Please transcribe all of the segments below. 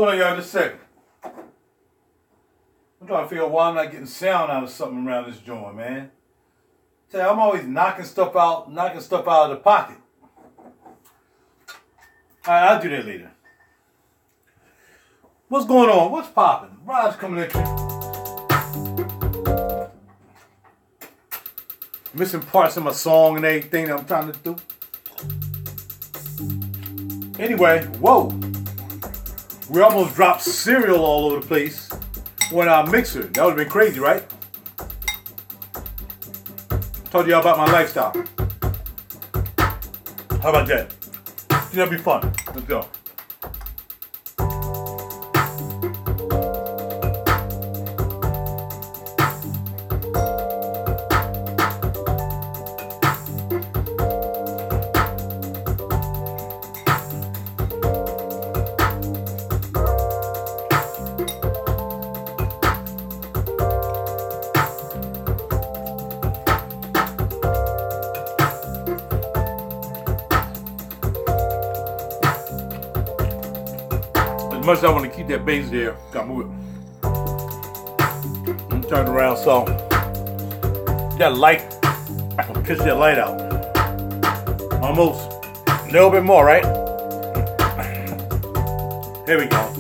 Hold on, y'all, just a second. I'm trying to figure out why I'm not getting sound out of something around this joint, man. Tell you, I'm always knocking stuff out of the pocket. Alright, I'll do that later. What's going on? What's popping? RaJuR coming at you. Missing parts of my song and everything that I'm trying to do. Anyway, whoa. We almost dropped cereal all over the place on our mixer. That would have been crazy, right? Told y'all about my lifestyle. How about that? That'll be fun. Let's go. As much as I want to keep that bass there, gotta move it. I'm turning around, so that light, I can pitch that light out. Almost a little bit more, right? There we go.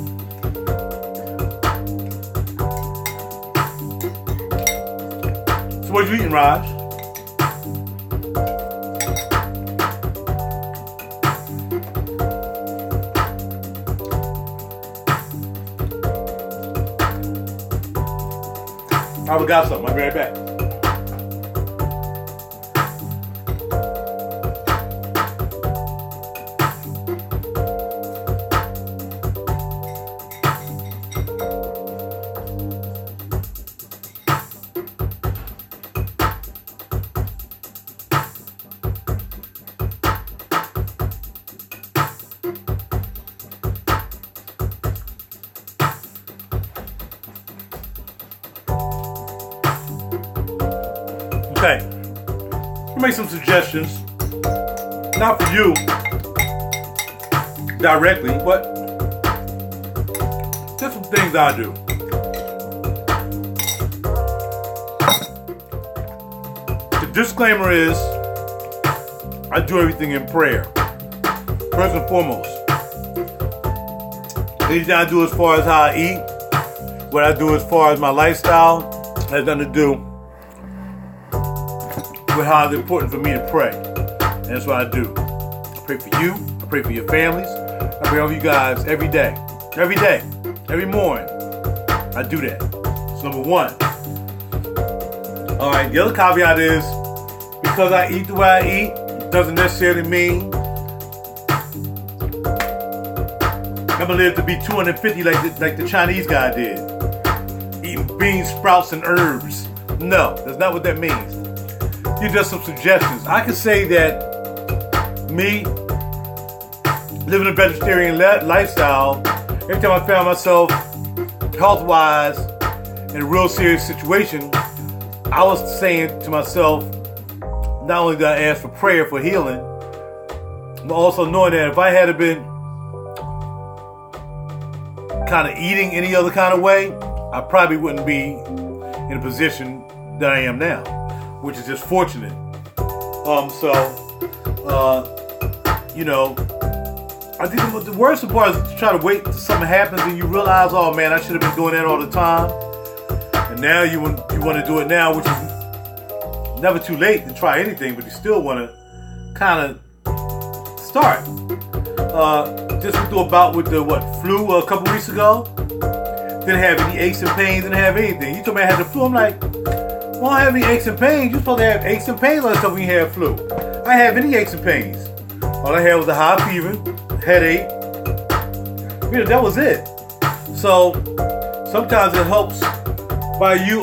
So what you eating, RaJuR? I got something. I'll be right back. Okay, I'll make some suggestions, not for you directly, but just some things I do. The disclaimer is, I do everything in prayer, first and foremost. Anything I do as far as how I eat, what I do as far as my lifestyle, has nothing to do with how it's important for me to pray. And that's what I do. I pray for you. I pray for your families. I pray over you guys every day. Every day. Every morning. I do that. That's number one. Alright, the other caveat is, because I eat the way I eat, doesn't necessarily mean I'm going to live to be 250 like the Chinese guy did. Eating beans, sprouts, and herbs. No, that's not what that means. These are just some suggestions. I can say that me living a vegetarian lifestyle, every time I found myself health-wise in a real serious situation, I was saying to myself, not only did I ask for prayer for healing, but also knowing that if I had been kind of eating any other kind of way, I probably wouldn't be in a position that I am now, which is just fortunate. You know, I think the worst part is to try to wait till something happens and you realize, oh man, I should have been doing that all the time. And now you want to do it now, which is never too late to try anything, but you still want to kind of start. Just went through a bout with the flu a couple weeks ago. Didn't have any aches and pains, didn't have anything. You told me I had the flu. I'm like, well, I don't have any aches and pains. You're supposed to have aches and pains last time when you had flu. I didn't have any aches and pains. All I had was a high fever, headache. You know, that was it. So sometimes it helps by you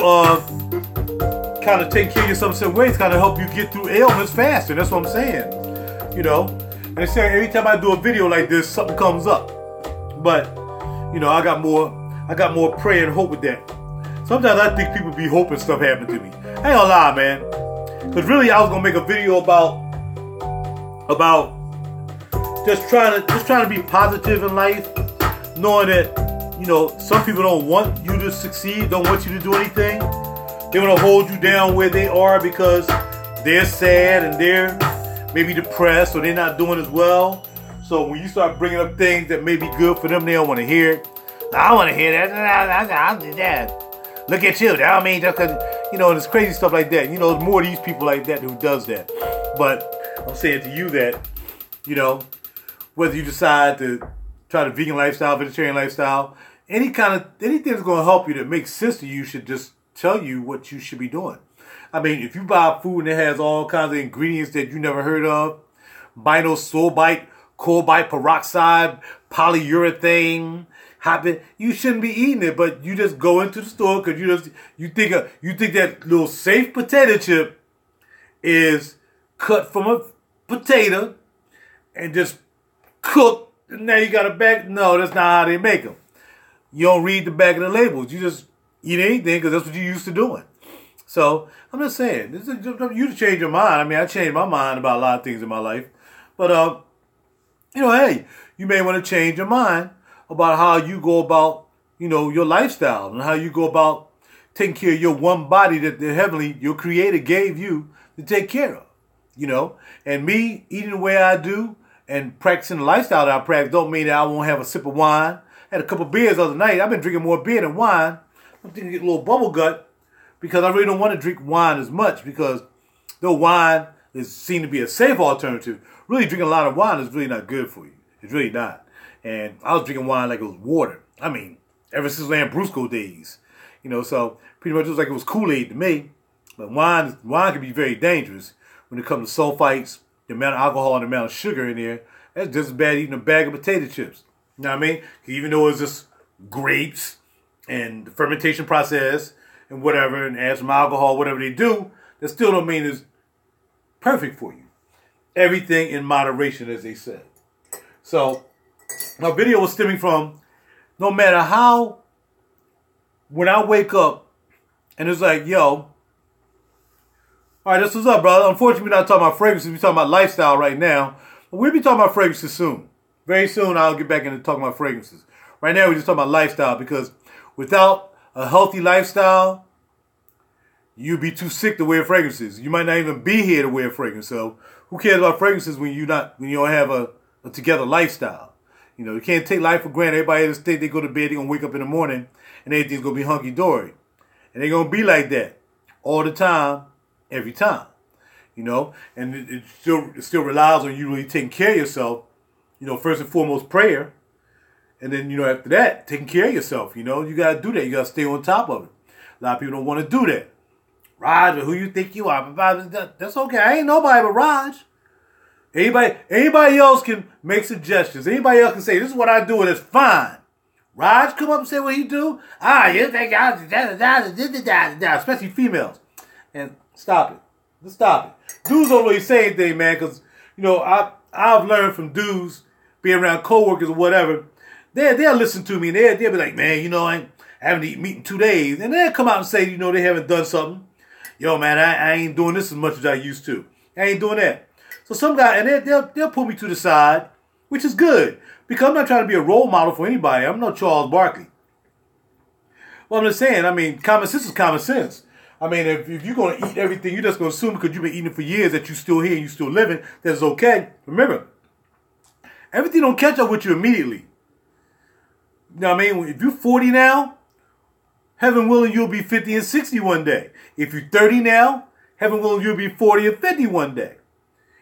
kind of taking care of yourself in certain ways, kind of help you get through ailments faster. That's what I'm saying. You know, and it's saying every time I do a video like this, something comes up. But you know, I got more prayer and hope with that. Sometimes I think people be hoping stuff happen to me. I ain't gonna lie, man. Cause really, I was gonna make a video about just trying to be positive in life, knowing that you know, some people don't want you to succeed, don't want you to do anything. They want to hold you down where they are because they're sad and they're maybe depressed or they're not doing as well. So when you start bringing up things that may be good for them, they don't want to hear it. I don't want to hear that. I'll do that. Look at you. That don't mean just because, you know, there's crazy stuff like that. You know, there's more of these people like that who does that. But I'm saying to you that, you know, whether you decide to try the vegan lifestyle, vegetarian lifestyle, anything that's going to help you that makes sense to you should just tell you what you should be doing. I mean, if you buy food and it has all kinds of ingredients that you never heard of, binosulbite, cobalt peroxide, polyurethane, you shouldn't be eating it. But you just go into the store because you think that little safe potato chip is cut from a potato and just cooked. And now you got a bag. No, that's not how they make them. You don't read the back of the labels. You just eat anything because that's what you're used to doing. So I'm just saying, this is just you to change your mind. I mean, I changed my mind about a lot of things in my life, but you know, hey, you may want to change your mind about how you go about, you know, your lifestyle and how you go about taking care of your one body that the heavenly, your Creator, gave you to take care of. You know, and me eating the way I do and practicing the lifestyle that I practice don't mean that I won't have a sip of wine. I had a couple of beers the other night. I've been drinking more beer than wine. I'm thinking get a little bubble gut because I really don't want to drink wine as much because though wine is seen to be a safe alternative, really drinking a lot of wine is really not good for you. It's really not. And I was drinking wine like it was water. I mean, ever since Lambrusco days. You know, so pretty much it was like it was Kool-Aid to me. But wine can be very dangerous when it comes to sulfites, the amount of alcohol and the amount of sugar in there. That's just as bad eating a bag of potato chips. You know what I mean? Even though it's just grapes and the fermentation process and whatever, and add some alcohol, whatever they do, that still don't mean it's perfect for you. Everything in moderation, as they said. So, my video was stemming from, no matter how, when I wake up, and it's like, yo, all right, this was up, brother. Unfortunately, we're not talking about fragrances. We're talking about lifestyle right now. But we'll be talking about fragrances soon. Very soon, I'll get back into talking about fragrances. Right now, we're just talking about lifestyle because without a healthy lifestyle, you'd be too sick to wear fragrances. You might not even be here to wear fragrances. So who cares about fragrances when you don't have a together lifestyle? You know, you can't take life for granted. Everybody just think they go to bed, they're going to wake up in the morning, and everything's going to be hunky-dory. And they're going to be like that all the time, every time. You know, and it still relies on you really taking care of yourself. You know, first and foremost, prayer. And then, you know, after that, taking care of yourself. You know, you got to do that. You got to stay on top of it. A lot of people don't want to do that. Raj, who you think you are? That's okay. I ain't nobody but Raj. Anybody else can make suggestions. Anybody else can say, this is what I do and it's fine. Raj come up and say what he do. You think especially females. And stop it. Just stop it. Dudes don't really say anything, man, because, you know, I've learned from dudes being around coworkers or whatever. They'll listen to me and they'll be like, man, you know, I haven't eaten meat in 2 days. And they'll come out and say, you know, they haven't done something. Yo, man, I ain't doing this as much as I used to. I ain't doing that. So some guy, and they'll pull me to the side, which is good. Because I'm not trying to be a role model for anybody. I'm no Charles Barkley. Well, I'm just saying, I mean, common sense is common sense. I mean, if you're going to eat everything, you're just going to assume because you've been eating it for years that you're still here and you're still living, that's okay. Remember, everything don't catch up with you immediately. You know what I mean? If you're 40 now, heaven willing, you'll be 50 and 60 one day. If you're 30 now, heaven willing, you'll be 40 or 50 one day.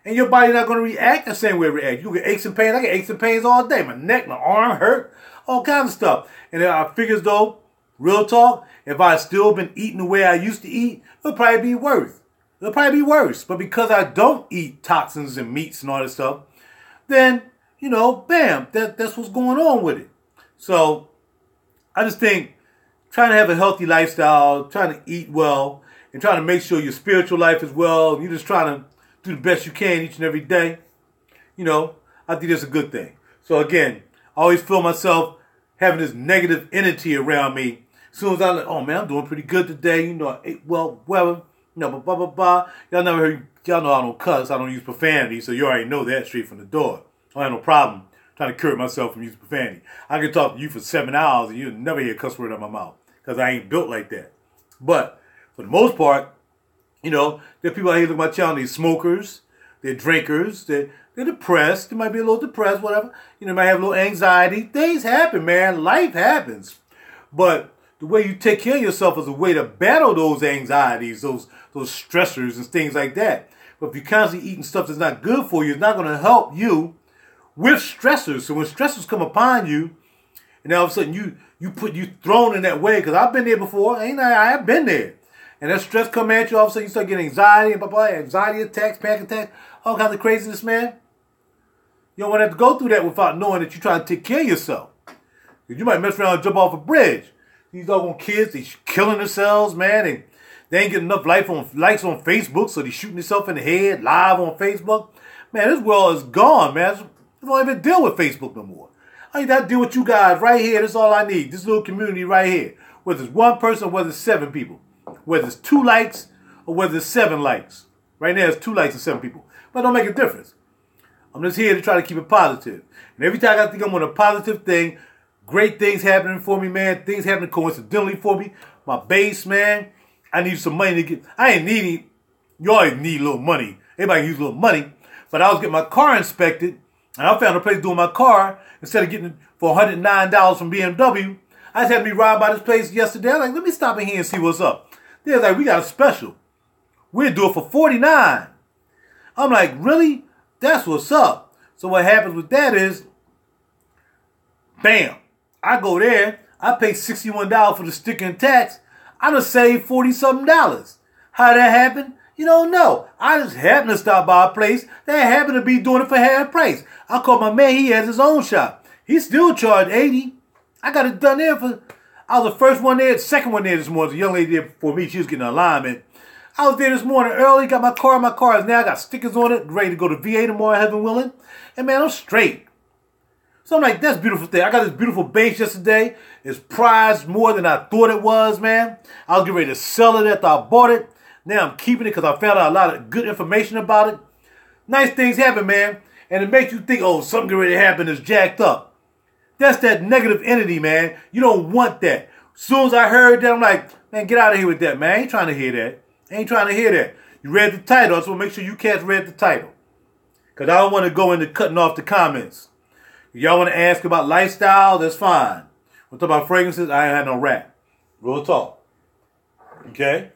And your body's not going to react the same way it reacts. You get aches and pains. I get aches and pains all day. My neck, my arm hurt, all kinds of stuff. And then I figures though, real talk, if I had still been eating the way I used to eat, it'll probably be worse. It'll probably be worse. But because I don't eat toxins and meats and all that stuff, then, you know, bam, that's what's going on with it. So I just think trying to have a healthy lifestyle, trying to eat well, and trying to make sure your spiritual life is well, you're just trying to do the best you can each and every day, you know, I think that's a good thing. So again, I always feel myself having this negative energy around me. As soon as I like, oh man, I'm doing pretty good today, you know, I ate well, you know, blah, blah, blah. Y'all know I don't cuss, I don't use profanity, so you already know that straight from the door. I don't have no problem trying to curb myself from using profanity. I can talk to you for 7 hours and you'll never hear a cuss word out of my mouth because I ain't built like that. But for the most part, you know, there are people out here looking at my channel, they're smokers, they're drinkers, they're depressed, they might be a little depressed, whatever. You know, they might have a little anxiety. Things happen, man. Life happens. But the way you take care of yourself is a way to battle those anxieties, those stressors and things like that. But if you're constantly eating stuff that's not good for you, it's not going to help you with stressors. So when stressors come upon you, and all of a sudden you thrown in that way, because I've been there before, I have been there. And that stress come at you, all of a sudden you start getting anxiety and blah, blah, anxiety attacks, panic attacks, all kinds of craziness, man. You don't want to have to go through that without knowing that you're trying to take care of yourself. You might mess around and jump off a bridge. These doggone kids, they killing themselves, man. And they ain't getting enough likes on Facebook, so they shooting themselves in the head live on Facebook. Man, this world is gone, man. I don't even deal with Facebook no more. I got to deal with you guys right here. That's all I need. This little community right here. Whether it's one person or whether it's 7 people. Whether it's 2 likes or whether it's 7 likes. Right now it's 2 likes and 7 people. But it don't make a difference. I'm just here to try to keep it positive. And every time I think I'm on a positive thing, great things happening for me, man. Things happening coincidentally for me. My base, man. I need some money to get. I ain't needing. You always need a little money. Everybody use a little money. But I was getting my car inspected. And I found a place doing my car. Instead of getting it for $109 from BMW, I just had me ride by this place yesterday. I was like, let me stop in here and see what's up. They're like, we got a special. We'll do it for $49. I'm like, really? That's what's up. So what happens with that is, bam. I go there. I pay $61 for the sticker and tax. I done saved $40-something. How that happened? You don't know. I just happened to stop by a place that happened to be doing it for half price. I called my man. He has his own shop. He still charged $80. I got it done there for. I was the first one there, the second one there this morning. The young lady there before me, she was getting an alignment. I was there this morning early, got my car. My car is now got stickers on it, ready to go to VA tomorrow, heaven willing. And man, I'm straight. So I'm like, that's a beautiful thing. I got this beautiful base yesterday. It's prized more than I thought it was, man. I was getting ready to sell it after I bought it. Now I'm keeping it because I found out a lot of good information about it. Nice things happen, man. And it makes you think, oh, something getting ready to happen is jacked up. That's that negative entity, man. You don't want that. As soon as I heard that, I'm like, man, get out of here with that, man. I ain't trying to hear that. I ain't trying to hear that. You read the title, so make sure you cats read the title. Because I don't want to go into cutting off the comments. If y'all want to ask about lifestyle, that's fine. We'll talk about fragrances, I ain't had no rap. Real talk. Okay?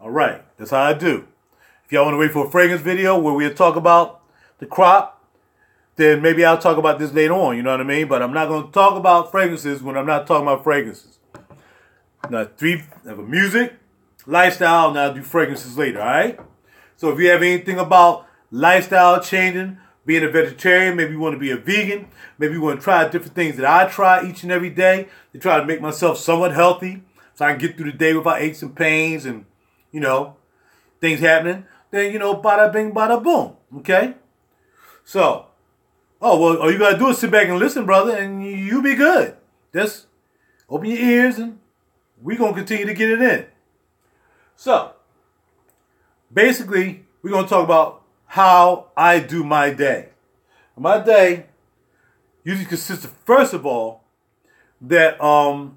All right. That's how I do. If y'all want to wait for a fragrance video where we'll talk about the crop, then maybe I'll talk about this later on, you know what I mean? But I'm not going to talk about fragrances when I'm not talking about fragrances. Now, I have a music, lifestyle, and I'll do fragrances later, all right? So if you have anything about lifestyle changing, being a vegetarian, maybe you want to be a vegan, maybe you want to try different things that I try each and every day to try to make myself somewhat healthy so I can get through the day without aches and pains and, you know, things happening, then, you know, bada bing, bada boom, okay? So, oh, well, all you got to do is sit back and listen, brother, and you be good. Just open your ears, and we're going to continue to get it in. So, basically, we're going to talk about how I do my day. My day usually consists of, first of all, that, no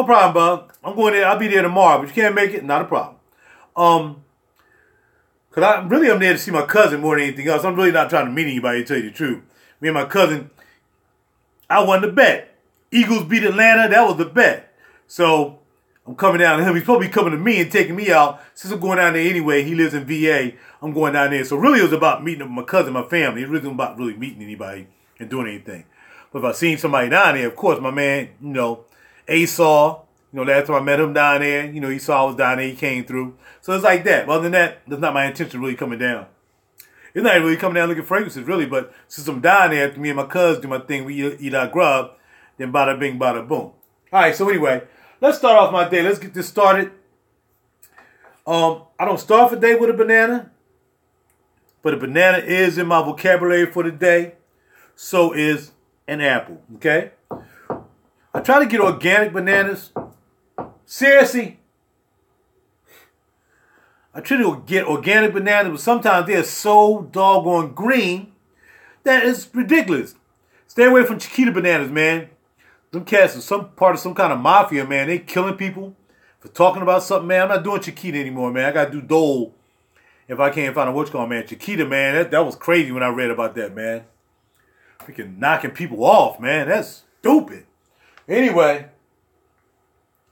problem, bud. I'm going there. I'll be there tomorrow, but you can't make it, not a problem. Because I'm there to see my cousin more than anything else. I'm really not trying to meet anybody, to tell you the truth. Me and my cousin, I won the bet. Eagles beat Atlanta. That was the bet. So I'm coming down to him. He's supposed to be coming to me and taking me out. Since I'm going down there anyway, he lives in VA. I'm going down there. So really it was about meeting up with my cousin, my family. It wasn't about really meeting anybody and doing anything. But if I seen somebody down there, of course, my man, you know, Asaw, you know, last time I met him down there, you know, he saw I was down there, he came through. So it's like that. But other than that, that's not my intention really coming down. It's not really coming down looking for fragrances, really, but since I'm down there, after me and my cousin do my thing, we eat our grub, then bada bing, bada boom. All right, so anyway, let's start off my day. Let's get this started. I don't start the day with a banana, but a banana is in my vocabulary for the day. So is an apple, okay? I try to get organic bananas. Seriously. I try to get organic bananas, but sometimes they're so doggone green that it's ridiculous. Stay away from Chiquita bananas, man. Them cats are some part of some kind of mafia, man. They killing people for talking about something, man. I'm not doing Chiquita anymore, man. I got to do Dole if I can't find a what's called, man. Chiquita, man, that was crazy when I read about that, man. Freaking knocking people off, man. That's stupid. Anyway,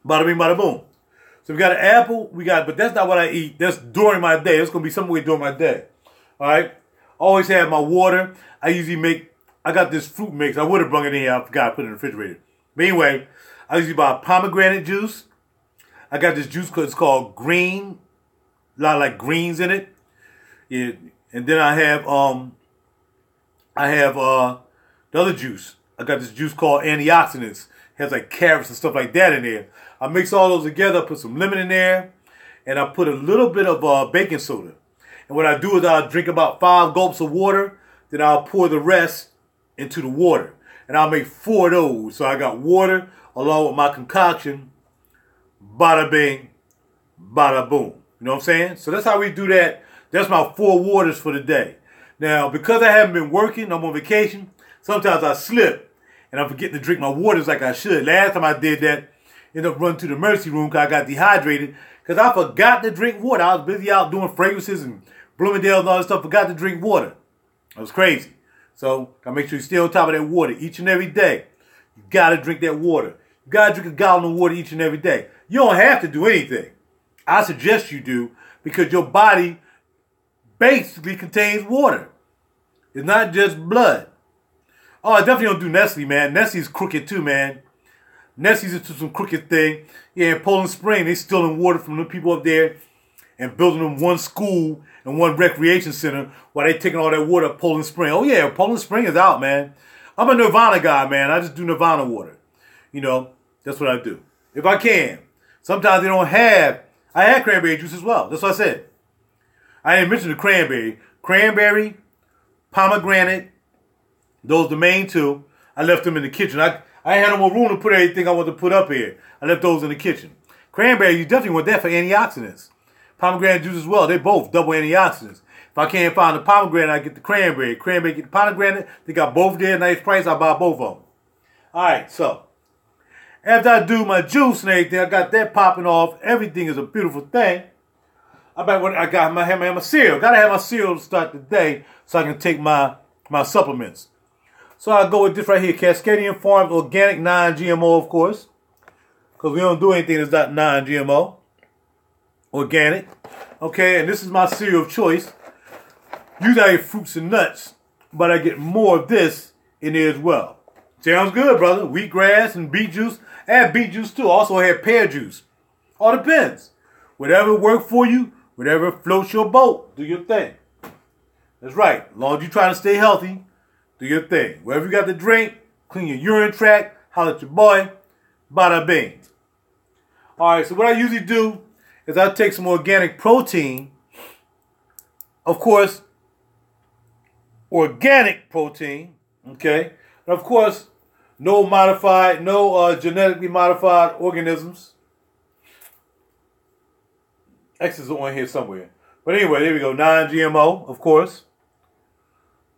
bada bing, bada boom. So we got an apple, but that's not what I eat. That's during my day. That's going to be something during my day. All right? Always have my water. I got this fruit mix. I would have brought it in here. I forgot to put it in the refrigerator. But anyway, I usually buy pomegranate juice. I got this juice it's called green. A lot of like greens in it. Yeah. And then I have the other juice. I got this juice called antioxidants. It has like carrots and stuff like that in there. I mix all those together, put some lemon in there, and I put a little bit of baking soda. And what I do is I'll drink about 5 gulps of water, then I'll pour the rest into the water. And I'll make 4 of those. So I got water along with my concoction. Bada bing, bada boom. You know what I'm saying? So that's how we do that. That's my 4 waters for the day. Now, because I haven't been working, I'm on vacation, sometimes I slip and I'm forgetting to drink my waters like I should. Last time I did that, ended up running to the emergency room because I got dehydrated because I forgot to drink water. I was busy out doing fragrances and Bloomingdale's and all that stuff, forgot to drink water. That was crazy. So, gotta make sure you stay on top of that water each and every day. You gotta drink that water. You gotta drink a gallon of water each and every day. You don't have to do anything. I suggest you do because your body basically contains water. It's not just blood. Oh, I definitely don't do Nestle, man. Nestle's crooked too, man. Nestle's into some crooked thing. Yeah, in Poland Spring, they stealing water from the people up there and building them one school and one recreation center while they taking all that water up Poland Spring. Oh yeah, Poland Spring is out, man. I'm a Nirvana guy, man. I just do Nirvana water. You know, that's what I do. If I can. Sometimes they don't have. I had cranberry juice as well. That's what I said. I didn't mention the cranberry. Cranberry, pomegranate, those are the main 2. I left them in the kitchen. I had no more room to put everything I wanted to put up here. I left those in the kitchen. Cranberry, you definitely want that for antioxidants. Pomegranate juice as well. They're both double antioxidants. If I can't find the pomegranate, I get the cranberry. Cranberry, get the pomegranate. They got both there. Nice price. I buy both of them. All right, so after I do my juice and everything, I got that popping off. Everything is a beautiful thing. I got my cereal. Got to have my cereal to start the day so I can take my supplements. So I go with this right here, Cascadian Farms Organic Non-GMO, of course, because we don't do anything that's not non-GMO. Organic. Okay, and this is my cereal of choice. Usually I get fruits and nuts, but I get more of this in there as well. Sounds good, brother. Wheatgrass and beet juice. I have beet juice too. Also I have pear juice. All depends. Whatever works for you, whatever floats your boat, do your thing. That's right. As long as you're trying to stay healthy, do your thing. Wherever you got to drink, clean your urine tract, holler at your boy, bada bing. All right, so what I usually do is I take some organic protein. Of course, organic protein, okay? And of course, no genetically modified organisms. X is on here somewhere. But anyway, there we go. Non-GMO, of course.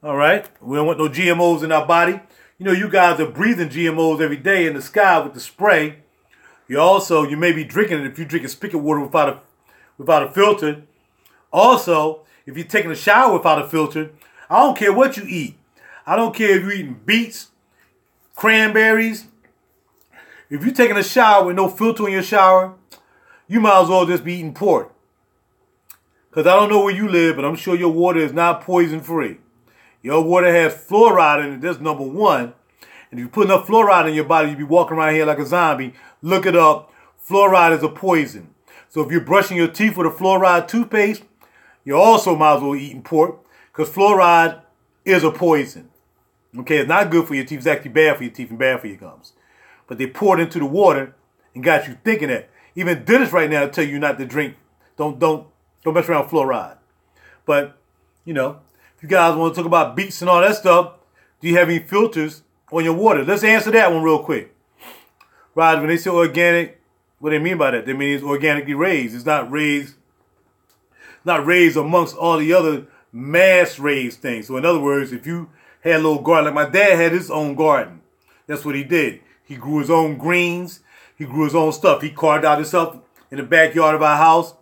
All right. We don't want no GMOs in our body. You know, you guys are breathing GMOs every day in the sky with the spray. You may be drinking it if you drink a spigot water without a filter. Also, if you're taking a shower without a filter, I don't care what you eat. I don't care if you're eating beets, cranberries. If you're taking a shower with no filter in your shower, you might as well just be eating pork. Because I don't know where you live, but I'm sure your water is not poison free. Your water has fluoride in it. That's number 1. And if you put enough fluoride in your body, you'll be walking around here like a zombie. Look it up. Fluoride is a poison. So if you're brushing your teeth with a fluoride toothpaste, you also might as well be eating pork. Because fluoride is a poison. Okay, it's not good for your teeth. It's actually bad for your teeth and bad for your gums. But they poured into the water and got you thinking that. Even dentists right now tell you not to drink. Don't mess around with fluoride. But, you know, if you guys want to talk about beets and all that stuff, do you have any filters on your water? Let's answer that one real quick. Right, when they say organic, what do they mean by that? They mean it's organically raised. It's not raised amongst all the other mass raised things. So in other words, if you had a little garden. Like my dad had his own garden. That's what he did. He grew his own greens. He grew his own stuff. He carved out himself in the backyard of our house.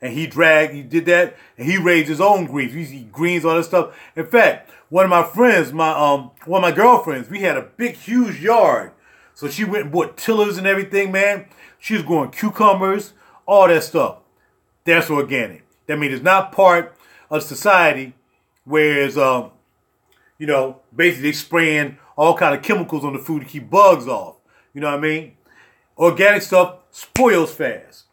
And he did that, and he raised his own greens. He eat greens, all that stuff. In fact, one of my friends, one of my girlfriends, we had a big, huge yard. So she went and bought tillers and everything, man. She was growing cucumbers, all that stuff. That's organic. That means it's not part of society, whereas, you know, basically they spraying all kind of chemicals on the food to keep bugs off. You know what I mean? Organic stuff spoils fast.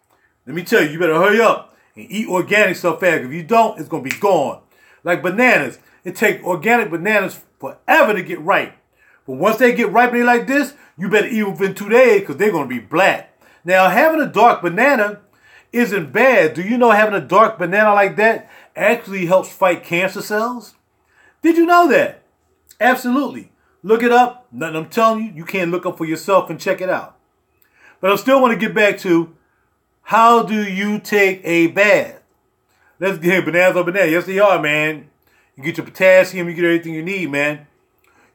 Let me tell you, you better hurry up and eat organic stuff fast. If you don't, it's going to be gone. Like bananas. It takes organic bananas forever to get ripe. But once they get ripe and they like this, you better eat them within 2 days because they're going to be black. Now, having a dark banana isn't bad. Do you know having a dark banana like that actually helps fight cancer cells? Did you know that? Absolutely. Look it up. Nothing I'm telling you. You can't look up for yourself and check it out. But I still want to get back to, how do you take a bath? Let's get bananas or bananas. Yes, they are, man. You get your potassium, you get everything you need, man.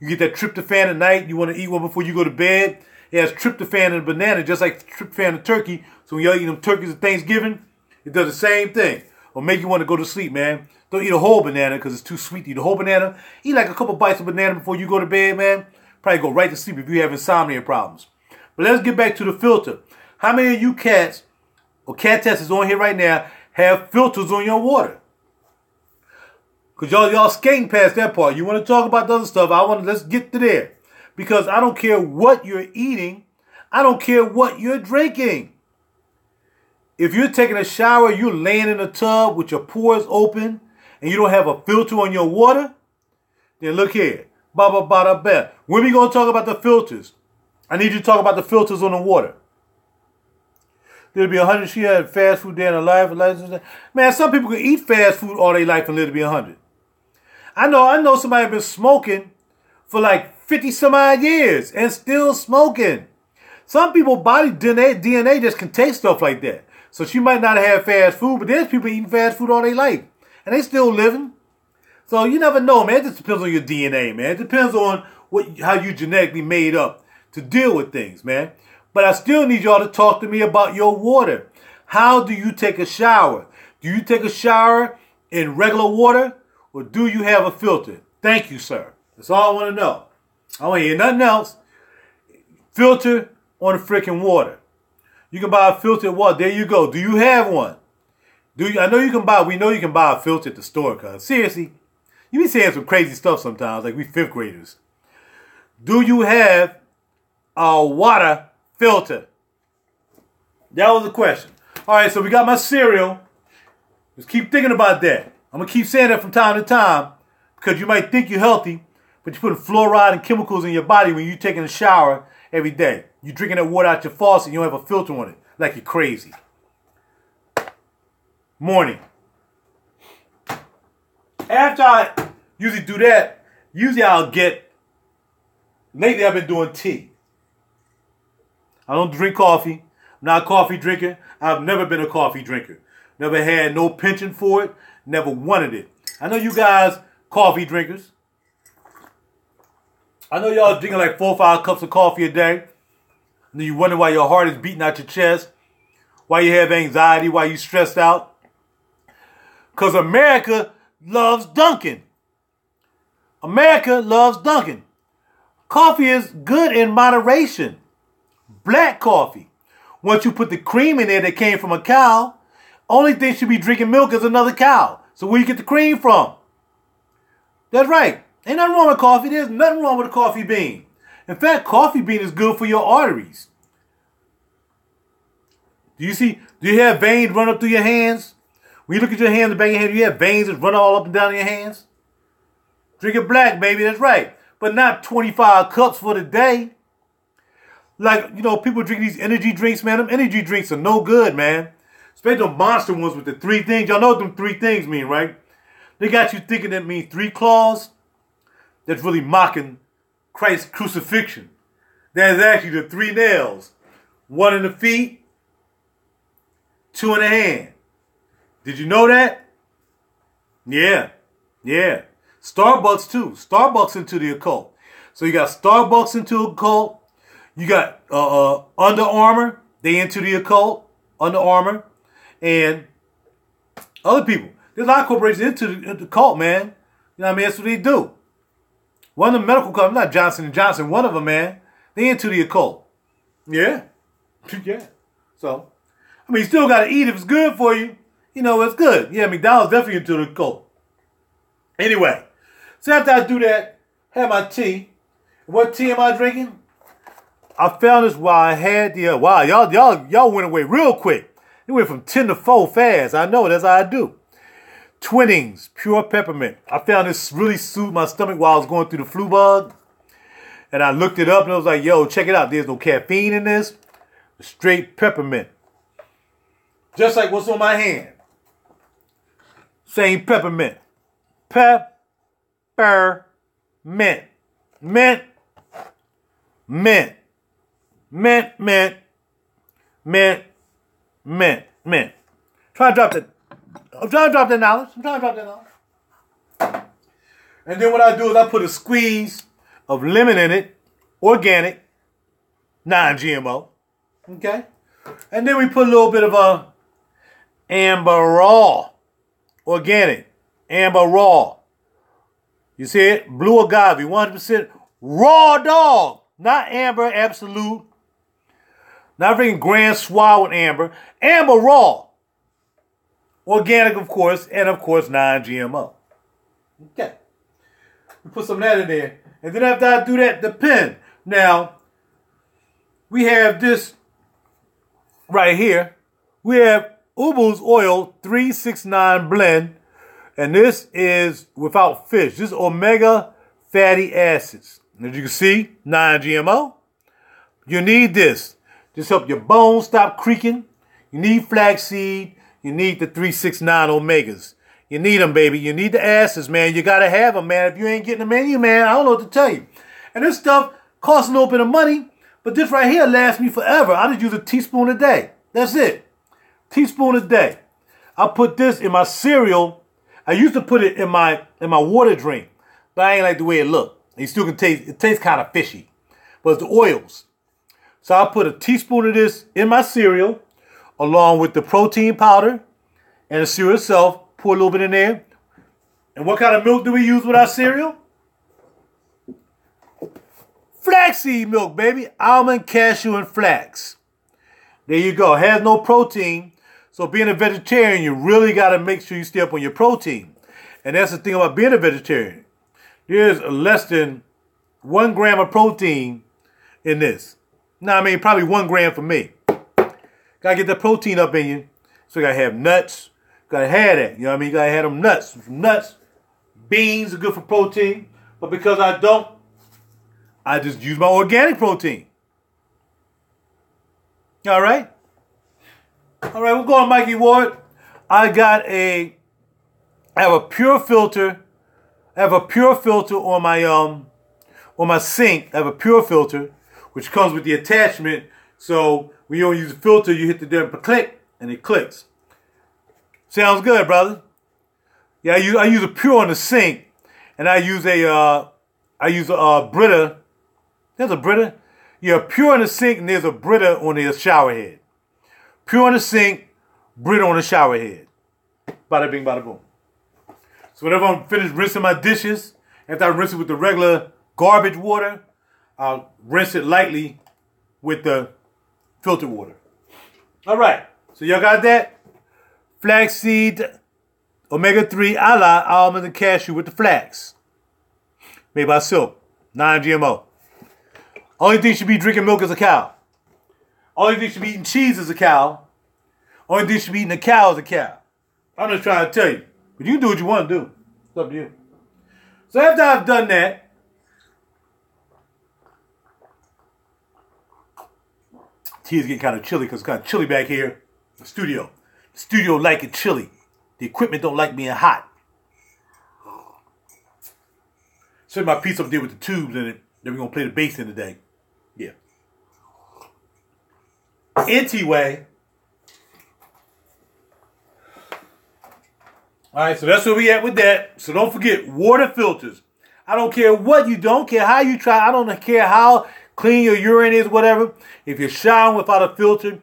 You get that tryptophan at night. You want to eat one before you go to bed. It has tryptophan in a banana, just like tryptophan in turkey. So when y'all eat them turkeys at Thanksgiving, it does the same thing. Or make you want to go to sleep, man. Don't eat a whole banana because it's too sweet to eat a whole banana. Eat like a couple bites of banana before you go to bed, man. Probably go right to sleep if you have insomnia problems. But let's get back to the filter. How many of you cats, or cat testers on here right now, have filters on your water? Because y'all skating past that part. You want to talk about the other stuff. Let's get to there. Because I don't care what you're eating. I don't care what you're drinking. If you're taking a shower, you're laying in a tub with your pores open, and you don't have a filter on your water, then look here. Ba-ba-ba-da-ba. When we going to talk about the filters? I need you to talk about the filters on the water. There'll be 100. She had fast food day in her life. Man, some people can eat fast food all their life and live to be 100. I know somebody been smoking for like 50 some odd years and still smoking. Some people body DNA just can taste stuff like that. So she might not have fast food, but there's people eating fast food all their life and they still living. So you never know, man. It just depends on your DNA, man. It depends on how you genetically made up to deal with things, man. But I still need y'all to talk to me about your water. How do you take a shower? Do you take a shower in regular water or do you have a filter? Thank you, sir. That's all I want to know. I don't want to hear nothing else. Filter on the freaking water. You can buy a filtered water. There you go. Do you have one? I know you can buy. We know you can buy a filter at the store. Cause seriously, you be saying some crazy stuff sometimes, like we 5th graders. Do you have a water filter? That was the question. All right, so we got my cereal. Just keep thinking about that. I'm going to keep saying that from time to time because you might think you're healthy, but you're putting fluoride and chemicals in your body when you're taking a shower every day. You're drinking that water out your faucet and you don't have a filter on it like you're crazy. Morning. After I usually do that, lately I've been doing tea. I don't drink coffee. I'm not a coffee drinker. I've never been a coffee drinker. Never had no penchant for it. Never wanted it. I know you guys coffee drinkers. I know y'all drinking like 4 or 5 cups of coffee a day. And then you wonder why your heart is beating out your chest. Why you have anxiety. Why you stressed out. Because America loves Dunkin'. America loves Dunkin'. Coffee is good in moderation. Black coffee. Once you put the cream in there that came from a cow, only thing should be drinking milk is another cow. So where you get the cream from? That's right. Ain't nothing wrong with coffee. There's nothing wrong with a coffee bean. In fact, coffee bean is good for your arteries. Do you have veins run up through your hands? When you look at your hands, the back of your hand, you have veins that run all up and down your hands? Drink it black, baby. That's right. But not 25 cups for the day. Like, people drink these energy drinks, man. Them energy drinks are no good, man. Especially the monster ones with the 3 things. Y'all know what them 3 things mean, right? They got you thinking that means 3 claws. That's really mocking Christ's crucifixion. That is actually the 3 nails. 1 in the feet, 2 in the hand. Did you know that? Yeah. Starbucks too. Starbucks into the occult. So you got Starbucks into occult. You got Under Armour. They into the occult. Under Armour. And other people. There's a lot of corporations into the occult, man. You know what I mean? That's what they do. One of the medical companies, not Johnson & Johnson, one of them, man, they into the occult. Yeah. Yeah. So, I mean, you still got to eat if it's good for you. You know, it's good. Yeah, McDonald's definitely into the occult. Anyway, so after I do that, have my tea. What tea am I drinking? I found this while I had the, wow, y'all went away real quick. It went from 10 to 4 fast. I know, that's how I do. Twinings, pure peppermint. I found this really soothed my stomach while I was going through the flu bug. And I looked it up and I was like, yo, check it out. There's no caffeine in this. Straight peppermint. Just like what's on my hand. Same peppermint. Peppermint. Mint. Mint. Mint. Mint. Mint. Mint. Mint. Try to drop that. I'm trying to drop that knowledge. And then what I do is I put a squeeze of lemon in it. Organic. Non-GMO. Okay? And then we put a little bit of amber raw. Organic. Amber raw. You see it? Blue agave. 100% raw dog. Not amber absolute. Not freaking grand swab with amber. Amber raw. Organic, of course. And, of course, non-GMO. Okay. We put some of that in there. And then after I do that, the pen. Now, we have this right here. We have Ubu's Oil 369 blend. And this is without fish. This is omega fatty acids. As you can see, non-GMO. You need this. Just help your bones stop creaking. You need flaxseed. You need the 369 omegas. You need them, baby. You need the acids, man. You got to have them, man. If you ain't getting them in you, man, I don't know what to tell you. And this stuff costs a little bit of money, but this right here lasts me forever. I just use a teaspoon a day. That's it. Teaspoon a day. I put this in my cereal. I used to put it in my water drink, but I ain't like the way it looked. You still can taste, it tastes kind of fishy, but it's the oils. So I put a teaspoon of this in my cereal, along with the protein powder and the cereal itself. Pour a little bit in there. And what kind of milk do we use with our cereal? Flaxseed milk, baby. Almond, cashew, and flax. There you go. It has no protein. So being a vegetarian, you really got to make sure you stay up on your protein. And that's the thing about being a vegetarian. There's less than 1 gram of protein in this. Now, I mean, probably 1 gram for me. Got to get the protein up in you. So you got to have nuts. Got to have that. You know what I mean? You got to have them nuts. Nuts, beans are good for protein. But because I don't, I just use my organic protein. All right? All right, we're going, Mikey Ward. I have a pure filter. I have a pure filter on my sink. I have a pure filter, which comes with the attachment. So when you don't use the filter, you hit the damn click, and it clicks. Sounds good, brother. Yeah, I use a pure on the sink, and I use a Brita. There's a Brita. Yeah, pure on the sink, and there's a Brita on the shower head. Pure on the sink, Brita on the shower head. Bada bing, bada boom. So whenever I'm finished rinsing my dishes, after I rinse it with the regular garbage water, I'll rinse it lightly with the filtered water. All right. So y'all got that? Flaxseed, omega-3, almond, and cashew with the flax. Made by Silk. Non-GMO. Only thing you should be drinking milk is a cow. Only thing you should be eating cheese is a cow. Only thing you should be eating a cow is a cow. I'm just trying to tell you. But you can do what you want to do. It's up to you. So after I've done that, tea is getting kind of chilly because it's kind of chilly back here in the studio. The studio like it chilly. The equipment don't like being hot. Set my piece up there with the tubes in it. Then we're going to play the bass in today. Yeah. Anyway. All right, so that's where we at with that. So don't forget, water filters. I don't care what you don't care how you try. I don't care how clean your urine is, whatever. If you're showering without a filter,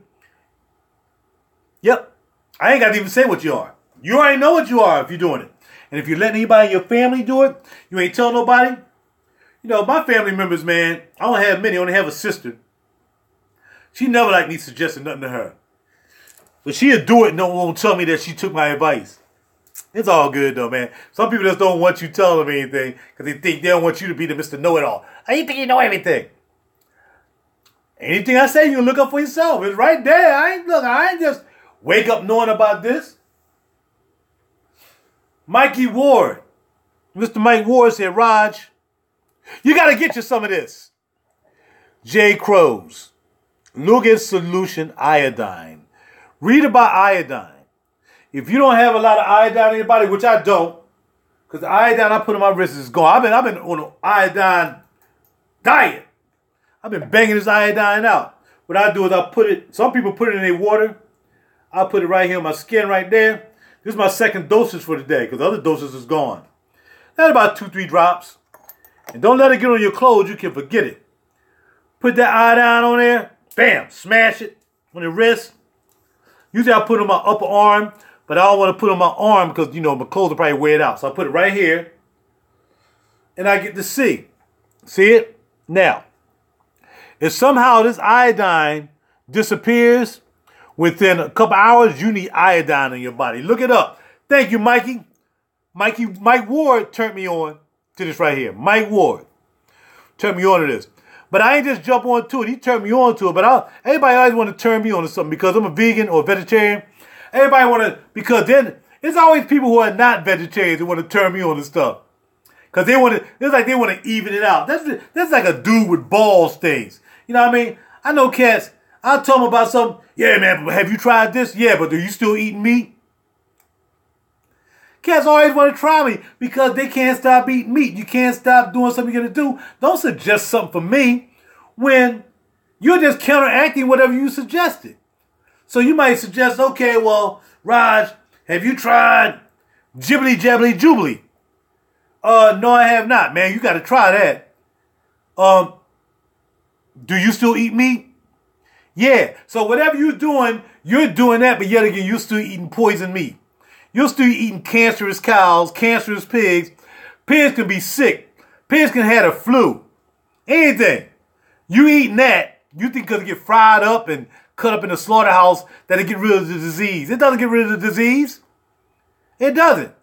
yep, I ain't got to even say what you are. You already know what you are if you're doing it. And if you're letting anybody in your family do it, you ain't telling nobody. You know, my family members, man, I don't have many. I only have a sister. She never like me suggesting nothing to her. But she'll do it and won't tell me that she took my advice. It's all good, though, man. Some people just don't want you telling them anything because they think they don't want you to be the Mr. Know-It-All. I ain't think you know everything. Anything I say, you can look up for yourself. It's right there. I ain't just wake up knowing about this. Mikey Ward. Mr. Mike Ward said, Raj, you got to get you some of this. J. Crows. Lugan Solution Iodine. Read about iodine. If you don't have a lot of iodine in your body, which I don't, because the iodine I put in my wrist is gone. I've been on an iodine diet. I've been banging this iodine out. What I do is I put it, some people put it in their water. I put it right here on my skin right there. This is my second dosage for the day because the other dosage is gone. That's about 2-3 drops. And don't let it get on your clothes. You can forget it. Put that iodine on there. Bam. Smash it on the wrist. Usually I put it on my upper arm. But I don't want to put it on my arm because, you know, my clothes will probably wear it out. So I put it right here. And I get to see. See it? Now, if somehow this iodine disappears within a couple hours, you need iodine in your body. Look it up. Thank you, Mikey. Mike Ward turned me on to this right here. Mike Ward turned me on to this. But I ain't just jump on to it. He turned me on to it. But everybody always want to turn me on to something because I'm a vegan or a vegetarian. Everybody want to, because then it's always people who are not vegetarians who want to turn me on to stuff. Because they want to, it's like they want to even it out. That's like a dude with balls things. You know what I mean? I know cats, I'll tell them about something. Yeah, man, but have you tried this? Yeah, but are you still eating meat? Cats always want to try me because they can't stop eating meat. You can't stop doing something you're going to do. Don't suggest something for me when you're just counteracting whatever you suggested. So you might suggest, okay, well, Raj, have you tried Jibbly Jabbly Jubilee? No, I have not, man. You got to try that. Do you still eat meat? Yeah. So whatever you're doing that, but yet again, you're still eating poison meat. You're still eating cancerous cows, cancerous pigs. Pigs can be sick. Pigs can have the flu. Anything. You eating that, you think because it get fried up and cut up in the slaughterhouse that it get rid of the disease. It doesn't get rid of the disease. It doesn't.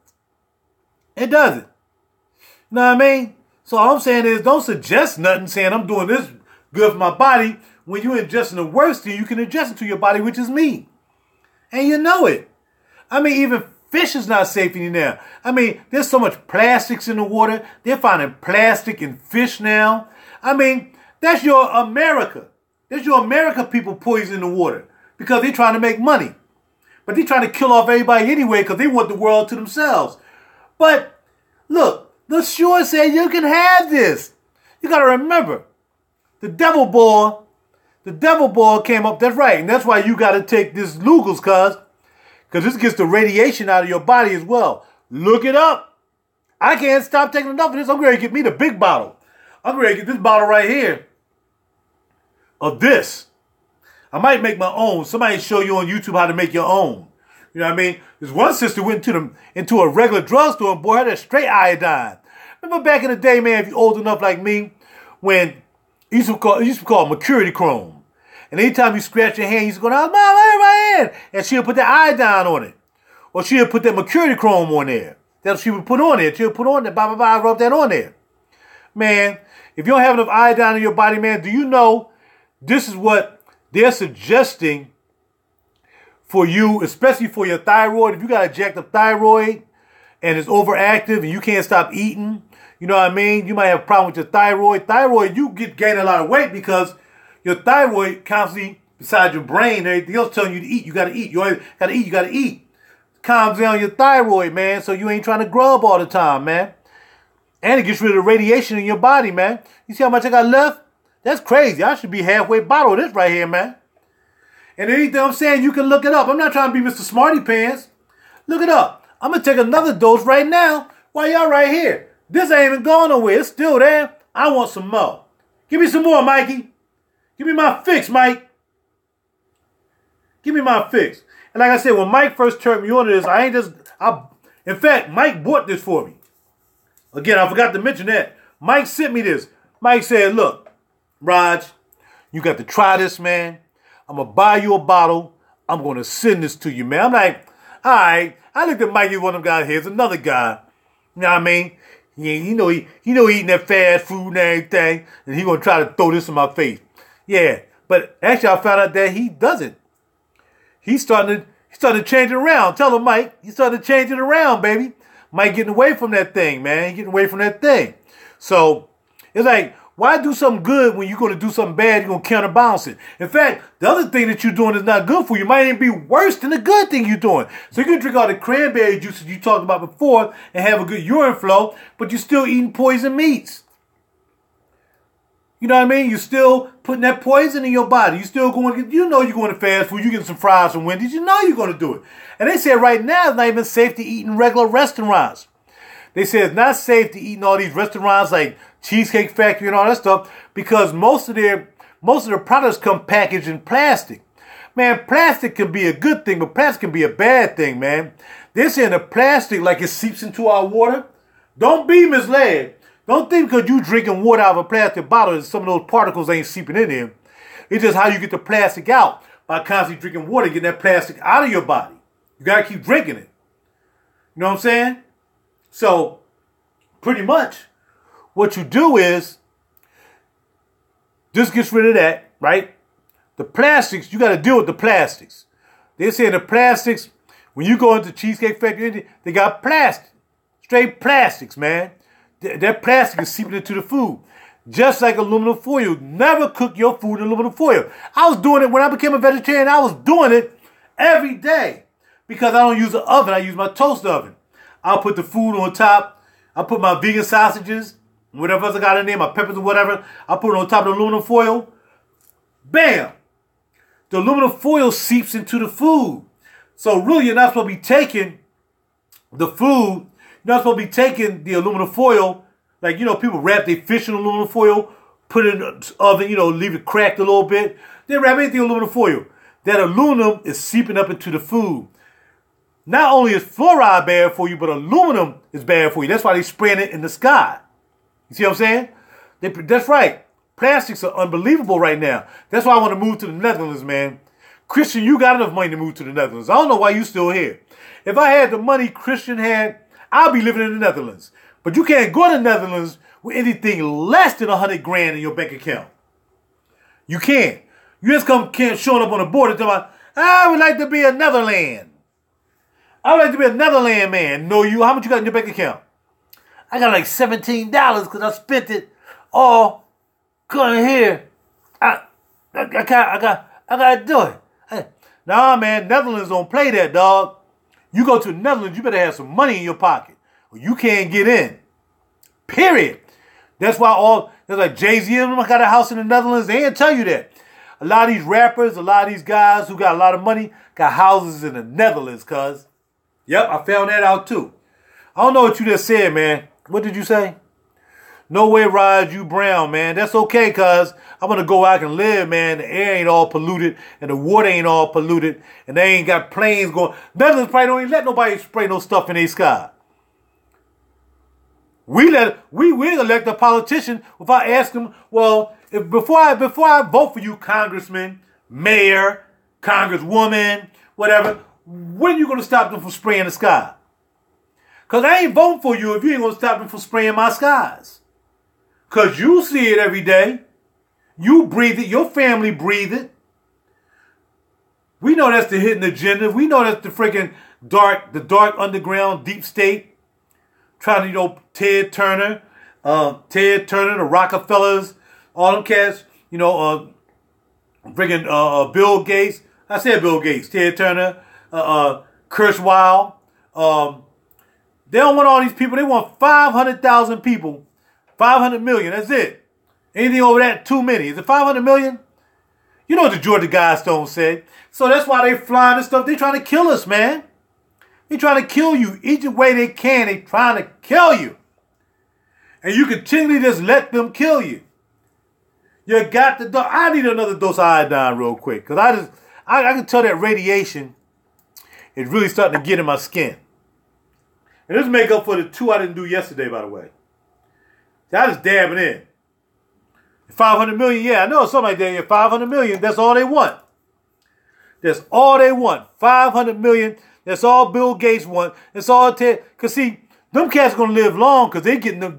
It doesn't. You know what I mean? So all I'm saying is don't suggest nothing saying I'm doing this good for my body when you're ingesting the worst thing you can ingest into your body, which is meat. And you know it. I mean, even fish is not safe anymore. I mean, there's so much plastics in the water. They're finding plastic in fish now. I mean, that's your America. There's your America people poisoning the water because they're trying to make money. But they're trying to kill off everybody anyway because they want the world to themselves. But look, the shore said you can have this. You got to remember, the devil ball came up. That's right. And that's why you got to take this Lugals, because this gets the radiation out of your body as well. Look it up. I can't stop taking enough of this. I'm going to get me the big bottle. I'm going to get this bottle right here. Of this. I might make my own. Somebody show you on YouTube how to make your own. You know what I mean? This one sister went into a regular drugstore and bought her that straight iodine. Remember back in the day, man, if you're old enough like me, when it used to be called mercury chrome. And anytime you scratch your hand, you used to go, Mom, my hand. And she'll put that iodine on it. Or she'll put that mercury chrome on there. That's what she would put on there. She'll put on there, rub that on there. Man, if you don't have enough iodine in your body, man, do you know this is what they're suggesting for you, especially for your thyroid. If you got a jacked up thyroid and it's overactive and you can't stop eating, you know what I mean? You might have a problem with your thyroid. Thyroid, you gain a lot of weight because your thyroid constantly, besides your brain and everything else, telling you to eat. You got to eat. You always got to eat. You got to eat. Calms down your thyroid, man, so you ain't trying to grub all the time, man. And it gets rid of the radiation in your body, man. You see how much I got left? That's crazy. I should be halfway bottle of this right here, man. And anything I'm saying, you can look it up. I'm not trying to be Mr. Smarty Pants. Look it up. I'm going to take another dose right now while y'all right here. This ain't even going nowhere. It's still there. I want some more. Give me some more, Mikey. Give me my fix, Mike. Give me my fix. And like I said, when Mike first turned me on to this, in fact, Mike bought this for me. Again, I forgot to mention that. Mike sent me this. Mike said, look, Raj, you got to try this, man. I'm going to buy you a bottle. I'm going to send this to you, man. I'm like, all right. I looked at Mike, he's one of them guys. Here's another guy. You know what I mean? Yeah, you know eating that fast food and everything, and he going to try to throw this in my face. Yeah, but actually I found out that he doesn't. He's starting to change it around. Tell him, Mike, he's starting to change it around, baby. Mike getting away from that thing, man. He's getting away from that thing. So it's like, why do something good when you're going to do something bad? You're going to counterbalance it. In fact, the other thing that you're doing is not good for you. It might even be worse than the good thing you're doing. So you can drink all the cranberry juices you talked about before and have a good urine flow, but you're still eating poison meats. You know what I mean? You're still putting that poison in your body. You're still going, you're going to fast food. You're getting some fries from Wendy's. You know you're going to do it. And they say right now it's not even safe to eat in regular restaurants. They say it's not safe to eat in all these restaurants like Cheesecake Factory and all that stuff because most of their products come packaged in plastic. Man, plastic can be a good thing, but plastic can be a bad thing, man. They're saying the plastic like it seeps into our water. Don't be misled. Don't think because you drinking water out of a plastic bottle that some of those particles ain't seeping in there. It's just how you get the plastic out by constantly drinking water, getting that plastic out of your body. You got to keep drinking it. You know what I'm saying? So, pretty much, what you do is, this gets rid of that, right? The plastics, you got to deal with the plastics. They're saying the plastics, when you go into Cheesecake Factory, they got plastic. Straight plastics, man. That plastic is seeping into the food. Just like aluminum foil. Never cook your food in aluminum foil. I was doing it when I became a vegetarian. I was doing it every day. Because I don't use an oven. I use my toast oven. I'll put the food on top. I'll put my vegan sausages, whatever else I got in there, my peppers or whatever. I'll put it on top of the aluminum foil. Bam! The aluminum foil seeps into the food. So really, you're not supposed to be taking the food. You're not supposed to be taking the aluminum foil. Like, people wrap their fish in aluminum foil, put it in the oven, leave it cracked a little bit. They wrap anything in aluminum foil. That aluminum is seeping up into the food. Not only is fluoride bad for you, but aluminum is bad for you. That's why they're spraying it in the sky. You see what I'm saying? That's right. Plastics are unbelievable right now. That's why I want to move to the Netherlands, man. Christian, you got enough money to move to the Netherlands. I don't know why you still here. If I had the money Christian had, I'll be living in the Netherlands. But you can't go to the Netherlands with anything less than 100 grand in your bank account. You can't. You just can't showing up on the border talking about, I would like to be a Netherland. I would like to be a Netherland man. No, you. How much you got in your bank account? I got like $17 because I spent it all going here. I gotta do it. Nah, man, Netherlands don't play that, dog. You go to the Netherlands, you better have some money in your pocket, or you can't get in. Period. That's why there's like Jay-Z and them got a house in the Netherlands. They ain't tell you that. A lot of these rappers, a lot of these guys who got a lot of money got houses in the Netherlands, cuz. Yep, I found that out too. I don't know what you just said, man. What did you say? No way, Raj, you brown, man. That's okay, cuz I'm going to go out and live, man. The air ain't all polluted, and the water ain't all polluted, and they ain't got planes going. Netherlands probably don't even let nobody spray no stuff in their sky. We elect a politician without asking them, well, before I vote for you, congressman, mayor, congresswoman, whatever, when are you going to stop them from spraying the sky? Because I ain't voting for you if you ain't going to stop them from spraying my skies. Because you see it every day. You breathe it. Your family breathe it. We know that's the hidden agenda. We know that's the freaking dark underground deep state. Trying to, Ted Turner, the Rockefellers, all them cats, freaking Bill Gates. I said Bill Gates, Ted Turner, Kurzweil. They don't want all these people. They want 500,000 people. 500 million, that's it. Anything over that, too many. Is it 500 million? You know what the Georgia Guidestones said. So that's why they flying and stuff. They trying to kill us, man. They trying to kill you. Each way they can, they trying to kill you. And you continually just let them kill you. You got the dose. I need another dose of iodine real quick. Because I can tell that radiation is really starting to get in my skin. And this make up for the 2 I didn't do yesterday, by the way. See, I just dabbing in. 500 million, yeah, I know something like that. Yeah, 500 million, that's all they want. That's all they want. 500 million, that's all Bill Gates want. That's all because see, them cats gonna live long because they getting that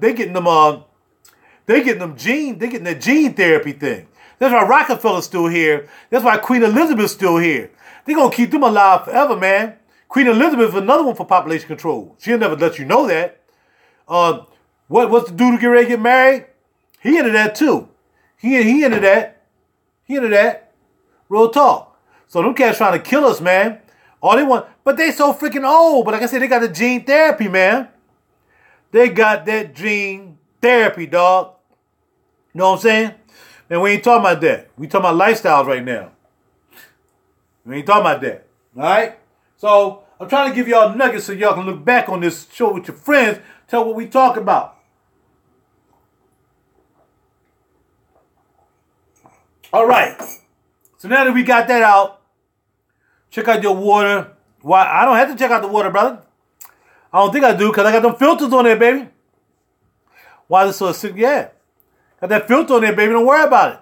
gene therapy thing. That's why Rockefeller's still here. That's why Queen Elizabeth's still here. They gonna keep them alive forever, man. Queen Elizabeth is another one for population control. She'll never let you know that. What's the dude who get ready to get married? He into that too. He into that. He into that. Real talk. So them cats trying to kill us, man. All they want, but they so freaking old. But like I said, they got the gene therapy, man. They got that gene therapy, dog. You know what I'm saying? Man, we ain't talking about that. We talking about lifestyles right now. We ain't talking about that. All right? So I'm trying to give y'all nuggets so y'all can look back on this show with your friends. Tell what we talk about. All right. So now that we got that out, check out your water. Why? I don't have to check out the water, brother. I don't think I do because I got them filters on there, baby. Why is it so sick? Yeah. Got that filter on there, baby. Don't worry about it.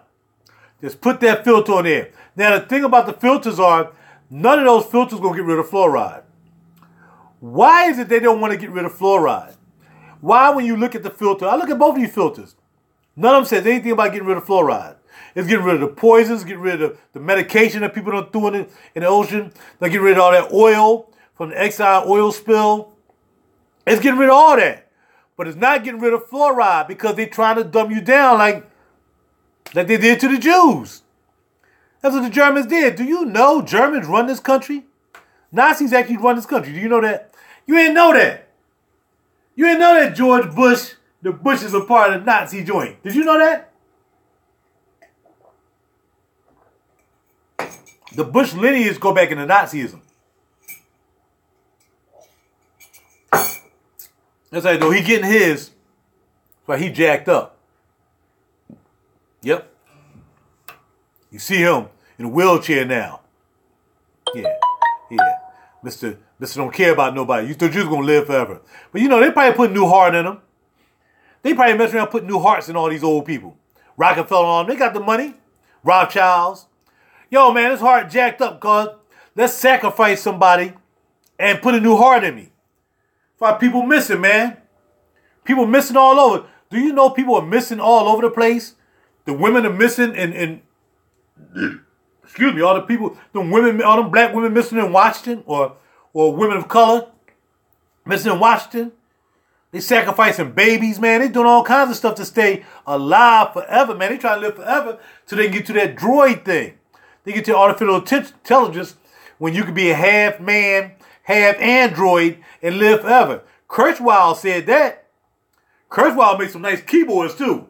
Just put that filter on there. Now, the thing about the filters are, none of those filters going to get rid of fluoride. Why is it they don't want to get rid of fluoride? Why, when you look at the filter, I look at both of these filters. None of them says anything about getting rid of fluoride. It's getting rid of the poisons, getting rid of the medication that people don't do in the ocean. They get rid of all that oil from the Exxon oil spill. It's getting rid of all that. But it's not getting rid of fluoride because they're trying to dumb you down like they did to the Jews. That's what the Germans did. Do you know Germans run this country? Nazis actually run this country. Do you know that? You didn't know that. You didn't know that George Bush, the Bushes are part of the Nazi joint. Did you know that? The Bush lineage go back into Nazism. That's like, though, he getting his, but he jacked up. Yep. You see him in a wheelchair now. Yeah. Mr. don't care about nobody. You thought you was going to live forever. But you know, they probably put new heart in them. They probably mess around putting new hearts in all these old people. Rockefeller on them. They got the money. Rothschilds. Yo, man, this heart jacked up, cuz. Let's sacrifice somebody and put a new heart in me. That's why people missing, man. People missing all over. Do you know people are missing all over the place? The women are missing in excuse me, all the people, all them black women missing in Washington or women of color missing in Washington. They sacrificing babies, man. They doing all kinds of stuff to stay alive forever, man. They trying to live forever so they can get to that droid thing. They get to artificial intelligence when you could be a half man, half android and live forever. Kurzweil said that. Kurzweil made some nice keyboards too.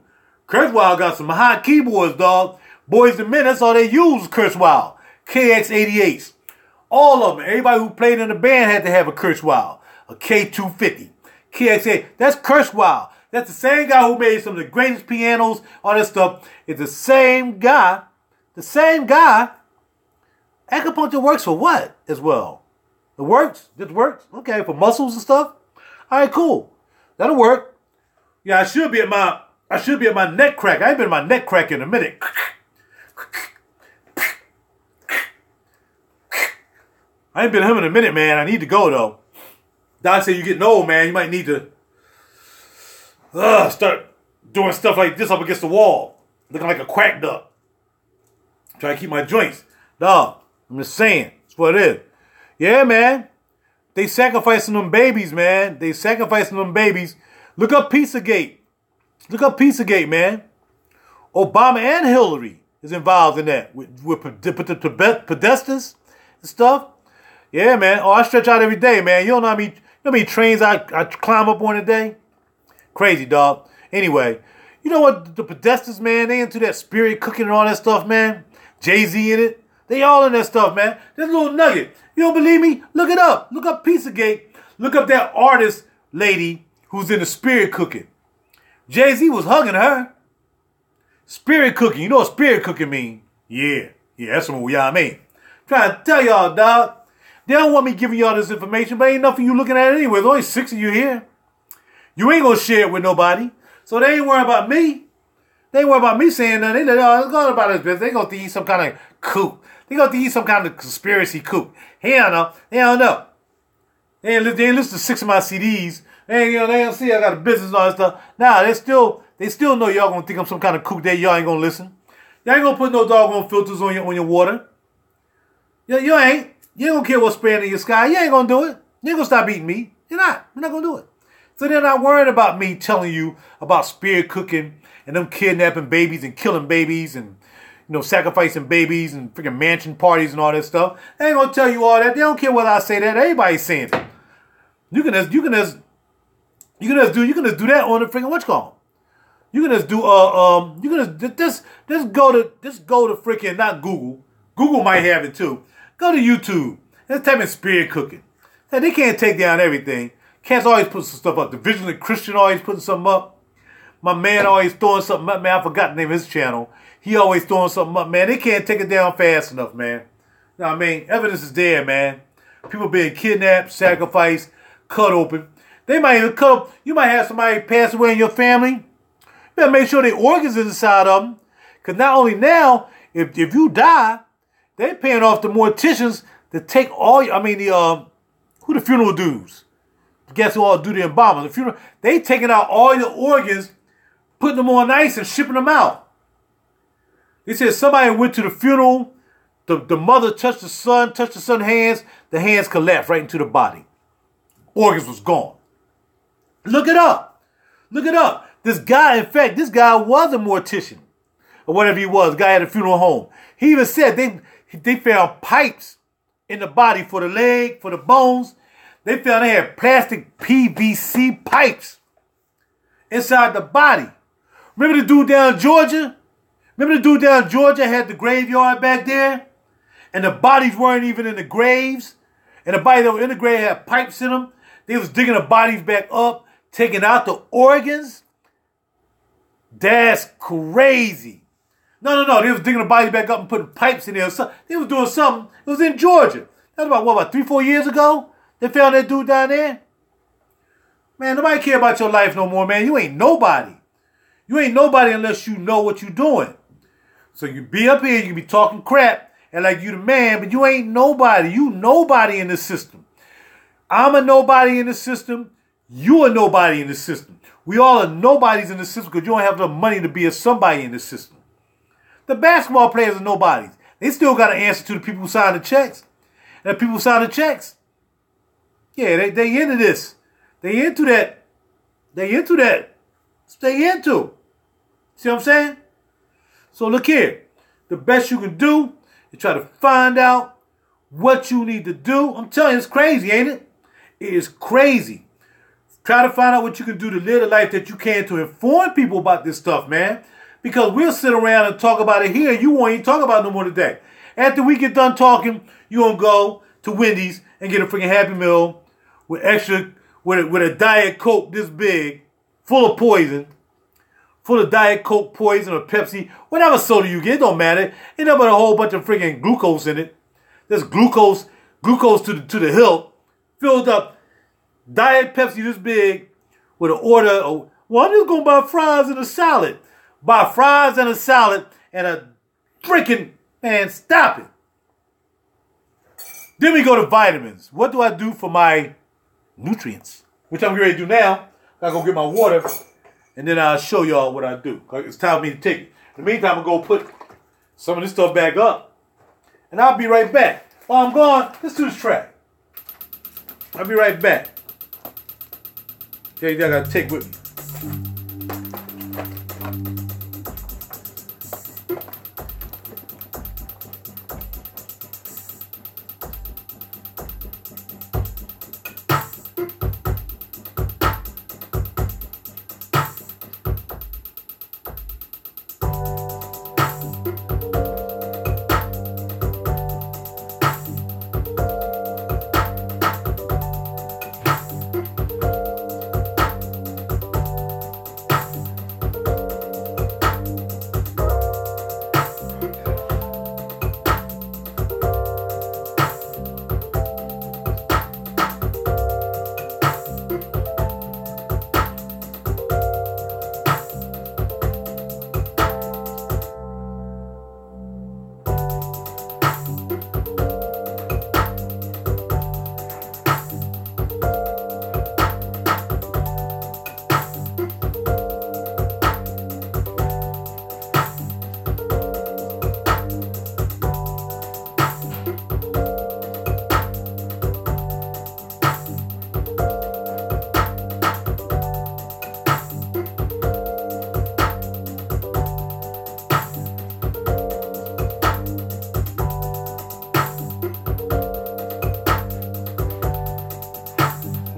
Kurzweil got some hot keyboards, dog. Boys and Men, that's all they use, Kurzweil. KX88s. All of them. Everybody who played in the band had to have a Kurzweil. A K250. KX8. That's Kurzweil. That's the same guy who made some of the greatest pianos, all that stuff. It's the same guy. The same guy. Acupuncture works for what as well? It works? This works? Okay, for muscles and stuff? All right, cool. That'll work. Yeah, I should be at my neck crack. I ain't been at my neck crack in a minute. I ain't been at him in a minute, man. I need to go, though. Doc said you're getting old, man. You might need to start doing stuff like this up against the wall. Looking like a quack duck. Trying to keep my joints. Dog, I'm just saying. That's what it is. Yeah, man. They sacrificing them babies, man. They sacrificing them babies. Look up Pizzagate. Look up Pizzagate, man. Obama and Hillary is involved in that. With pedestals and stuff. Yeah, man. Oh, I stretch out every day, man. You don't know how many trains I climb up on a day? Crazy, dog. Anyway, you know what? The pedestals, man, they into that spirit cooking and all that stuff, man. Jay-Z in it. They all in that stuff, man. This little nugget. You don't believe me? Look it up. Look up Pizzagate. Look up that artist lady who's in the spirit cooking. Jay-Z was hugging her. Spirit cooking. You know what spirit cooking mean? Yeah. Yeah, that's what y'all mean. Trying to tell y'all, dog. They don't want me giving y'all this information, but ain't nothing you looking at it anyway. There's only 6 of you here. You ain't going to share it with nobody. So they ain't worried about me. They ain't worried about me saying nothing. They like, oh, it's going about this business. They going to eat some kind of coup. They going to eat some kind of conspiracy coup. Hell no. They don't know. They ain't listen to 6 of my CDs. They don't see I got a business and all that stuff. Nah, they still know y'all going to think I'm some kind of kook that y'all ain't going to listen. Y'all ain't going to put no doggone filters on your water. You ain't. You ain't going to care what's spraying in your sky. You ain't going to do it. You ain't going to stop eating meat. You're not. You're not going to do it. So they're not worried about me telling you about spirit cooking and them kidnapping babies and killing babies and, sacrificing babies and freaking mansion parties and all that stuff. They ain't going to tell you all that. They don't care whether I say that. Everybody's saying it. You can just do that on the freaking what's called. You can just do you can just go to freaking not Google. Google might have it too. Go to YouTube. Let's type in spirit cooking. They can't take down everything. Cats always put some stuff up. The Vigilant Christian always putting something up. My man always throwing something up, man. I forgot the name of his channel. He always throwing something up, man. They can't take it down fast enough, man. You know what I mean? Evidence is there, man. People being kidnapped, sacrificed, cut open. They might even cut up. You might have somebody pass away in your family. You better make sure their organs is inside of them. Because not only now, if you die, they paying off the morticians to take all who the funeral dudes. Guess who all do the embalming? The funeral, they taking out all your organs, putting them on ice and shipping them out. They said somebody went to the funeral, the mother touched the son's hands, the hands collapsed right into the body. Organs was gone. Look it up. Look it up. This guy was a mortician. Or whatever he was. The guy had a funeral home. He even said they found pipes in the body for the leg, for the bones. They found they had plastic PVC pipes inside the body. Remember the dude down in Georgia? Had the graveyard back there? And the bodies weren't even in the graves. And the bodies that were in the grave had pipes in them. They was digging the bodies back up, taking out the organs. That's crazy. No. They was digging the bodies back up and putting pipes in there. They was doing something. It was in Georgia. That was about 3-4 years ago? They found that dude down there? Man, nobody care about your life no more, man. You ain't nobody. You ain't nobody unless you know what you're doing. So you be up here, you be talking crap, and like you the man, but you ain't nobody. You nobody in the system. I'm a nobody in the system. You a nobody in the system. We all are nobodies in the system because you don't have enough money to be a somebody in the system. The basketball players are nobodies. They still got to answer to the people who sign the checks. And the people who sign the checks, yeah, they into this. They into that. Stay into. See what I'm saying? So look here. The best you can do is try to find out what you need to do. I'm telling you, it's crazy, ain't it? It is crazy. Try to find out what you can do to live the life that you can to inform people about this stuff, man. Because we'll sit around and talk about it here. You won't even talk about it no more today. After we get done talking, you're going to go to Wendy's and get a freaking Happy Meal with a Diet Coke this big, full of poison. Full of Diet Coke, poison, or Pepsi. Whatever soda you get, it don't matter. Ain't nothing but a whole bunch of freaking glucose in it. There's glucose to the hilt. Filled up Diet Pepsi this big with an order of, well, I'm just going to buy fries and a salad. Buy fries and a salad and a freaking, man, stop it. Then we go to vitamins. What do I do for my nutrients? Which I'm ready to do now. I go get my water and then I'll show y'all what I do. It's time for me to take it. In the meantime, I'm going to put some of this stuff back up and I'll be right back. While I'm gone, let's do this track. I'll be right back. Yeah, I got to take with me.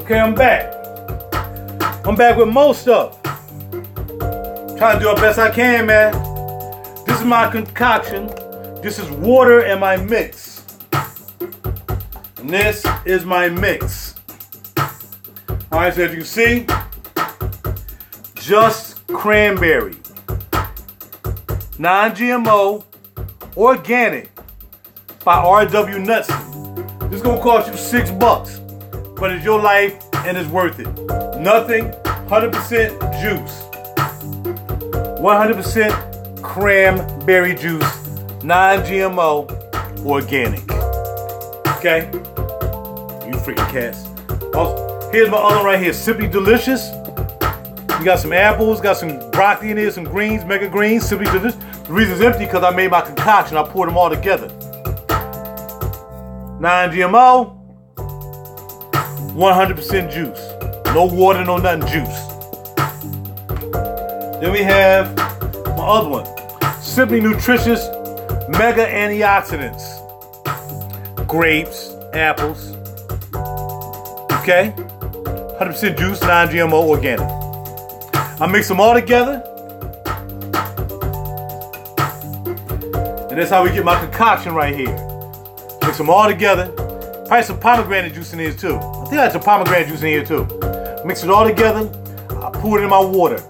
Okay, I'm back. I'm back with more stuff. Trying to do the best I can, man. This is my concoction. This is water and my mix. And this is my mix. Alright, so as you can see, just cranberry. Non-GMO, organic by R.W. Knudsen. This is going to cost you $6, but it's your life and it's worth it. Nothing, 100% juice. 100% cranberry juice, non-GMO, organic. Okay? You freaking cats. Also, here's my other one right here, Simply Delicious. You got some apples, got some broccoli in here, some greens, mega greens, Simply Delicious. The reason it's empty because I made my concoction. I poured them all together. Non-GMO, 100% juice. No water, no nothing, juice. Then we have my other one, Simply Nutritious Mega Antioxidants. Grapes, apples. Okay? 100% juice, non-GMO, organic. I mix them all together. And that's how we get my concoction right here. Mix them all together. Probably some pomegranate juice in here too. I think I had some pomegranate juice in here too. Mix it all together. I pour it in my water.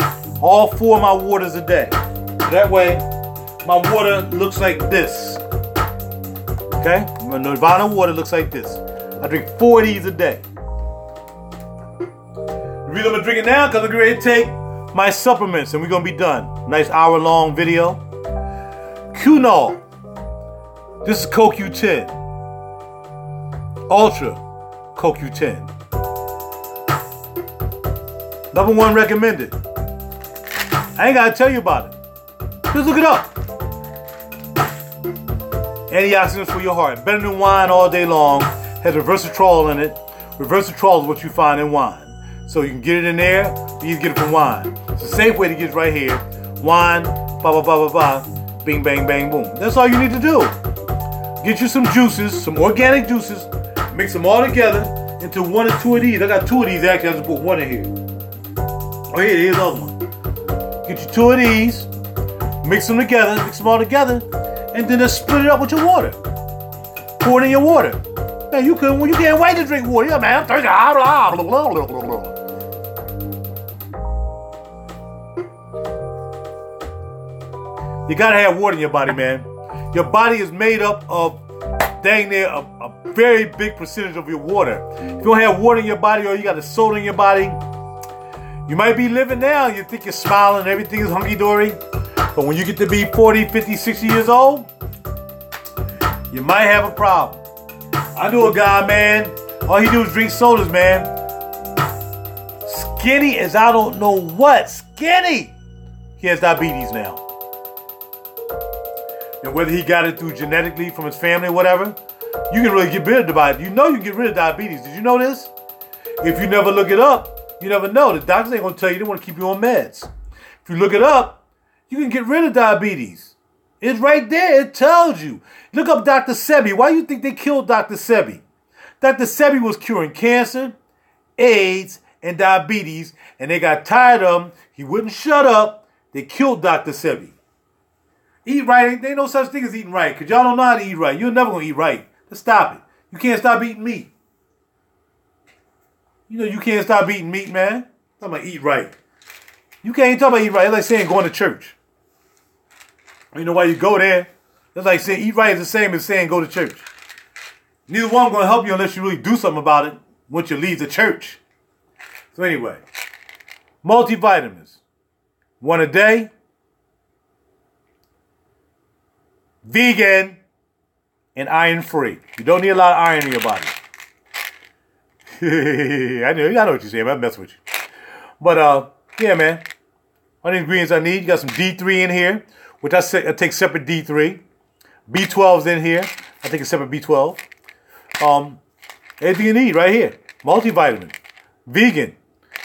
All 4 of my waters a day. So that way, my water looks like this. Okay? My Nirvana water looks like this. I drink 4 of these a day. The reason I'm gonna drink it now because I'm getting ready to take my supplements and we're gonna be done. Nice hour-long video. Qnol. This is CoQ10. Ultra CoQ10. #1 recommended. I ain't gotta tell you about it. Just look it up. Antioxidants for your heart. Better than wine all day long. Has resveratrol in it. Resveratrol is what you find in wine. So you can get it in there, you can get it from wine. It's the safe way to get it right here. Wine, blah, blah, blah, blah, blah. Bing, bang, bang, boom. That's all you need to do. Get you some juices, some organic juices. Mix them all together into 1 or 2 of these. I got 2 of these actually. I just put 1 in here. Oh, here's the other one. Get you 2 of these. Mix them together. Mix them all together. And then just split it up with your water. Pour it in your water. Man, you can't wait to drink water. Yeah, man. I'm thirsty. You gotta have water in your body, man. Your body is made up of dang near a very big percentage of your water. If you don't have water in your body or you got a soda in your body, you might be living now. You think you're smiling, everything is hunky-dory. But when you get to be 40, 50, 60 years old, you might have a problem. I knew a guy, man, all he do is drink sodas, man. Skinny as I don't know what. Skinny! He has diabetes now. And whether he got it through genetically from his family or whatever, you can really get rid of diabetes. You know you can get rid of diabetes. Did you know this? If you never look it up, you never know. The doctors ain't going to tell you they want to keep you on meds. If you look it up, you can get rid of diabetes. It's right there. It tells you. Look up Dr. Sebi. Why do you think they killed Dr. Sebi? Dr. Sebi was curing cancer, AIDS, and diabetes, and they got tired of him. He wouldn't shut up. They killed Dr. Sebi. Eat right. There ain't no such thing as eating right, because y'all don't know how to eat right. You're never going to eat right. Just stop it. You can't stop eating meat. You know you can't stop eating meat, man. I'm going to eat right. You can't talk about eat right. It's like saying going to church. You know why you go there? It's like saying eat right is the same as saying go to church. Neither one going to help you unless you really do something about it once you leave the church. So anyway, multivitamins. 1 a day. Vegan and iron-free. You don't need a lot of iron in your body. I know what you're saying, I'm messing with you. But, yeah, man. All the ingredients I need. You got some D3 in here, which I take separate D3. B12's in here. I take a separate B12. Everything you need right here. Multivitamin. Vegan.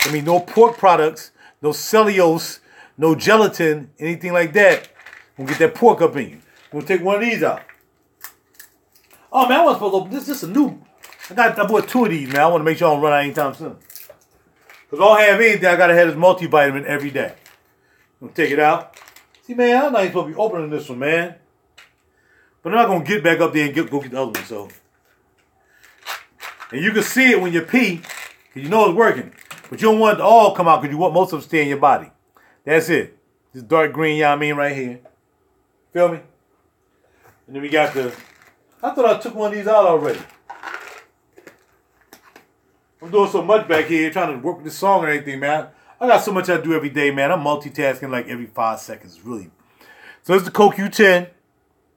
I mean, no pork products, no cellulose, no gelatin, anything like that. We'll get that pork up in you. We'll take 1 of these out. Oh, man, I was supposed to open this. This is a new I bought 2 of these, man. I want to make sure I don't run out anytime soon. Because I don't have anything, I got to have this multivitamin every day. I'm going to take it out. See, man, I'm not even supposed to be opening this one, man. But I'm not going to get back up there and go get the other one, so. And you can see it when you pee, because you know it's working. But you don't want it to all come out, because you want most of them to stay in your body. That's it. This dark green, you know what I mean, right here. Feel me? And then we got the, I thought I took one of these out already. I'm doing so much back here, trying to work with this song and everything, man. I got so much I do every day, man. I'm multitasking like every 5 seconds, really. So it's the Coke U10,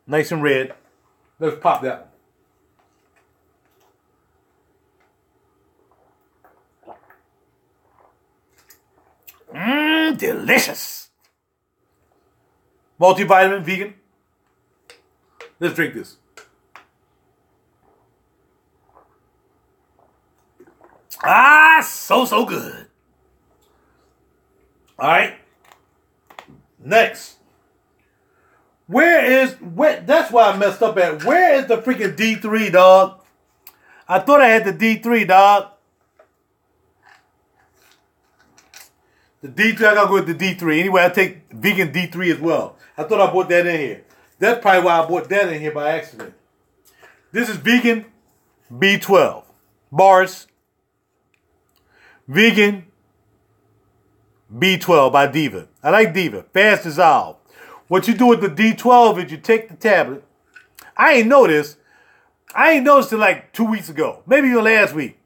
nice and red. Let's pop that one. Delicious. Multivitamin, vegan. Let's drink this. Ah, so good. All right. Next. Where, that's why I messed up at. Where is the freaking D3, dog? I thought I had the D3, dog. The D3, I gotta go with the D3. Anyway, I take vegan D3 as well. I thought I bought that in here. That's probably why I bought that in here by accident. This is vegan B12. Bars. Vegan B12 by Diva. I like Diva. Fast dissolve. What you do with the D12 is you take the tablet. I ain't noticed. I ain't noticed it like 2 weeks ago. Maybe even last week.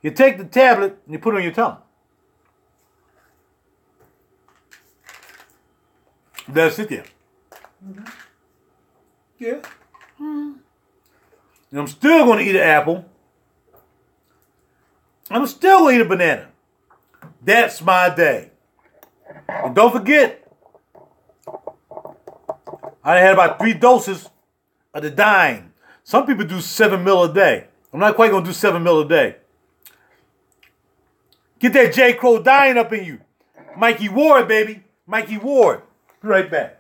You take the tablet and you put it on your tongue. That's it there. Mm-hmm. Yeah. Mm-hmm. And I'm still going to eat an apple. I'm still going to eat a banana. That's my day. And don't forget, I had about 3 doses of the dime. Some people do 7 mil a day. I'm not quite going to do 7 mil a day. Get that J. Crow dying up in you. Mikey Ward, baby. Mikey Ward. Be right back.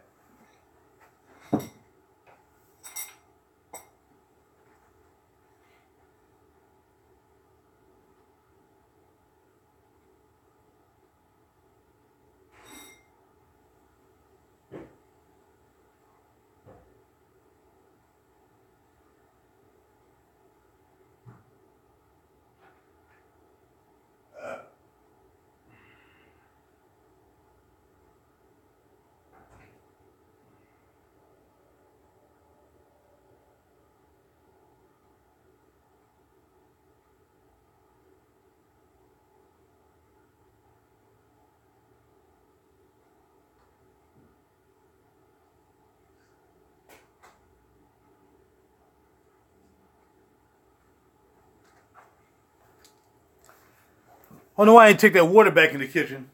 I don't know why I didn't take that water back in the kitchen.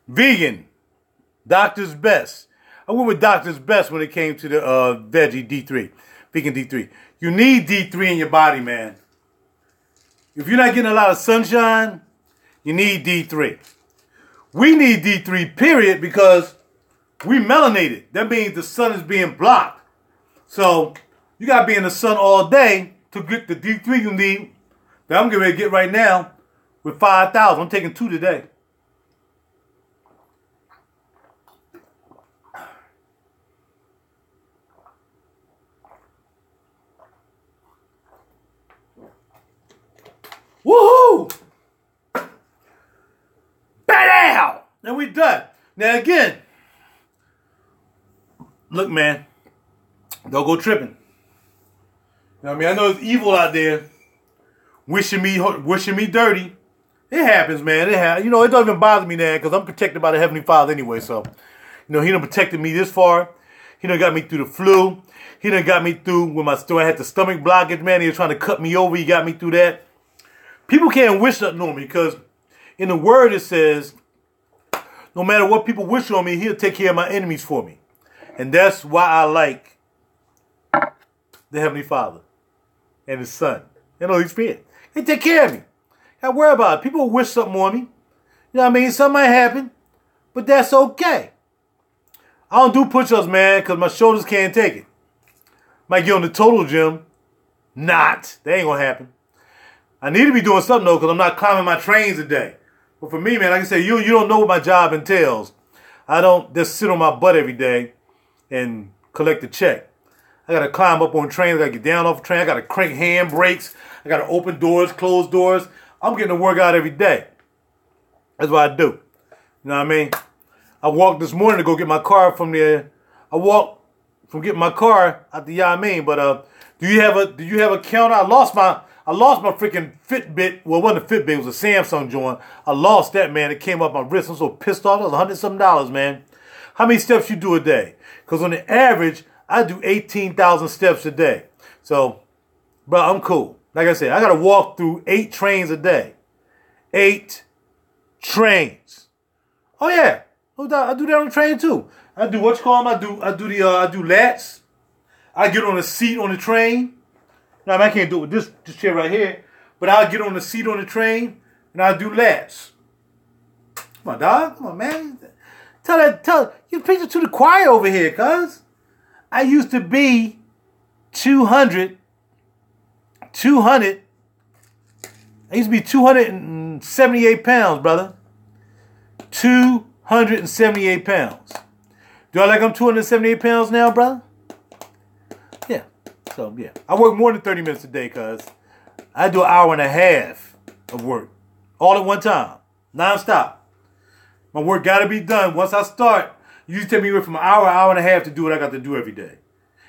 Vegan. Doctor's Best. I went with Doctor's Best when it came to the veggie D3. Vegan D3. You need D3 in your body, man. If you're not getting a lot of sunshine, you need D3. We need D3, period, because we melanated. That means the sun is being blocked. So you got to be in the sun all day to get the D3 you need that I'm getting ready to get right now. With 5,000. I'm taking 2 today. Woohoo! Bam! And we done. Now again, look, man, don't go tripping. You know what I mean? I know it's evil out there, wishing me dirty. It happens, man. It happens. You know, it doesn't even bother me now because I'm protected by the Heavenly Father anyway. So, you know, He done protected me this far. He done got me through the flu. He done got me through when I had the stomach blockage, man. He was trying to cut me over. He got me through that. People can't wish nothing on me because in the Word it says, no matter what people wish on me, He'll take care of my enemies for me. And that's why I like the Heavenly Father and His Son and Holy Spirit. They take care of me. I worry about it. People wish something on me. You know what I mean? Something might happen, but that's okay. I don't do push-ups, man, because my shoulders can't take it. Might get on the total gym. Not. That ain't going to happen. I need to be doing something though, because I'm not climbing my trains today. But for me, man, like I said, you don't know what my job entails. I don't just sit on my butt every day and collect a check. I gotta climb up on trains. I gotta get down off the train. I gotta crank hand brakes. I gotta open doors, close doors. I'm getting to work out every day. That's what I do. You know what I mean? I walked this morning to go get my car from there. I walked from getting my car out the Yamin. But do you have a counter? I lost my freaking Fitbit. Well, it wasn't a Fitbit, it was a Samsung joint. I lost that, man. It came up my wrist. I'm so pissed off. That was $100-something, man. How many steps you do a day? Because on the average, I do 18,000 steps a day. So, bro, I'm cool. Like I said, I got to walk through 8 trains a day. 8 trains. Oh, yeah. I do that on the train, too. I do what you call them? I do lats. I get on a seat on the train. Now, I can't do it with this chair right here. But I'll get on the seat on the train, and I'll do lats. Come on, dog. Come on, man. You preach it to the choir over here, cuz. I used to be 200. I used to be 278 pounds, brother. 278 pounds. Do I like I'm 278 pounds now, brother? Yeah. So, yeah. I work more than 30 minutes a day, cuz. I do an hour and a half of work. All at one time. Non-stop. My work got to be done. Once I start, you just take me away from an hour and a half to do what I got to do every day.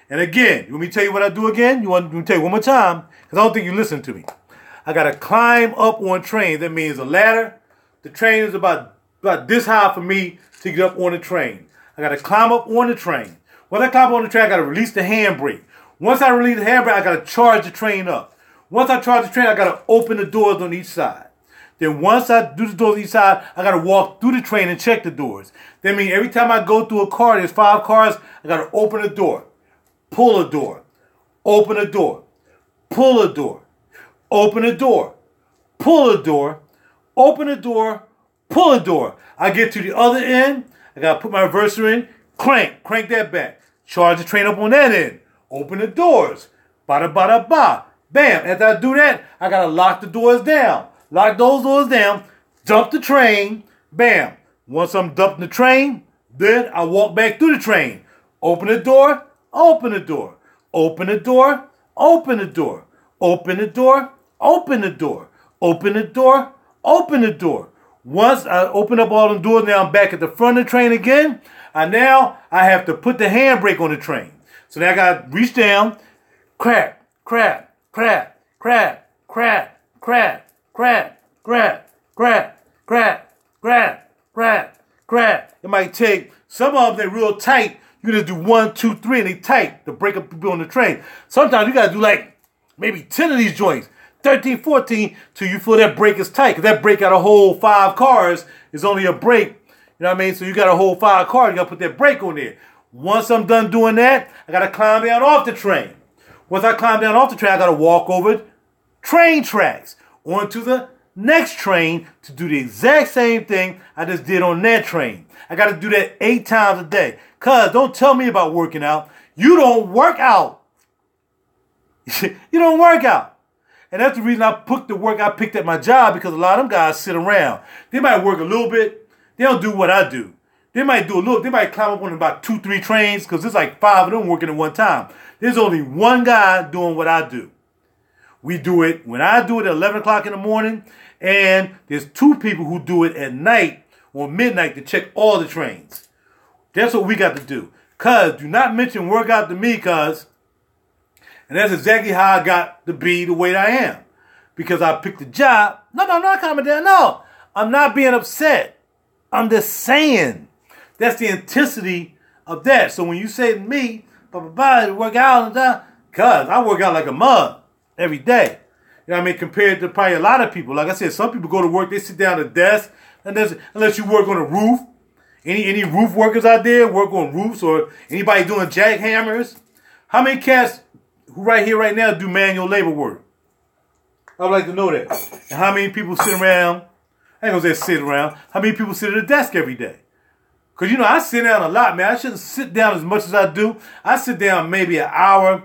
And again, you want me to tell you what I do again? You want me to tell you one more time? Because I don't think you listen to me. I got to climb up on trains. That means a ladder. The train is about this high for me to get up on the train. I got to climb up on the train. Once I climb up on the train, I got to release the handbrake. Once I release the handbrake, I got to charge the train up. Once I charge the train, I got to open the doors on each side. Then once I do the doors on each side, I got to walk through the train and check the doors. That means every time I go through a car, there's 5 cars, I got to open a door, pull a door, open a door, pull a door, open a door, pull a door, open a door, pull a door. I get to the other end, I got to put my reverser in, crank that back, charge the train up on that end, open the doors, ba-da-ba-da-ba, bam. After I do that, I got to lock the doors down. Lock those doors down, dump the train, bam. Once I'm dumping the train, then I walk back through the train. Open the door, open the door. Open the door, open the door. Open the door, open the door. Open the door, open the door. Once I open up all the doors, now I'm back at the front of the train again. Now I have to put the handbrake on the train. So now I got to reach down, crack, crack, crack, crack, crack, crack. Crack, crack, crack, crack, crack, crack, crack. It might take, some of them, they're real tight. You just do 1, 2, 3, and they tight to break up people on the train. Sometimes you got to do like maybe 10 of these joints, 13, 14, till you feel that brake is tight. Because that brake out a whole 5 cars is only a brake. You know what I mean? So you got a whole 5 cars, you got to put that brake on there. Once I'm done doing that, I got to climb down off the train. Once I climb down off the train, I got to walk over train tracks onto the next train to do the exact same thing I just did on that train. I got to do that 8 times a day. Cuz, don't tell me about working out. You don't work out. You don't work out. And that's the reason I picked the work I picked at my job, because a lot of them guys sit around. They might work a little bit. They don't do what I do. They might do a little. They might climb up on about 2, 3 trains, because there's like 5 of them working at one time. There's only one guy doing what I do. We do it, when I do it at 11 o'clock in the morning, and there's 2 people who do it at night or midnight to check all the trains. That's what we got to do. Cuz, do not mention workout to me, cuz. And that's exactly how I got to be the way I am. Because I picked the job. No, I'm not calming down. No, I'm not being upset. I'm just saying. That's the intensity of that. So when you say to me, work out, cuz, I work out like a mug. Every day. You know what I mean? Compared to probably a lot of people. Like I said, some people go to work, they sit down at a desk, and unless you work on a roof. Any roof workers out there work on roofs, or anybody doing jackhammers? How many cats who right here, right now, do manual labor work? I would like to know that. And how many people sit around, I ain't gonna say sit around, how many people sit at a desk every day? Because, you know, I sit down a lot, man. I shouldn't sit down as much as I do. I sit down maybe an hour,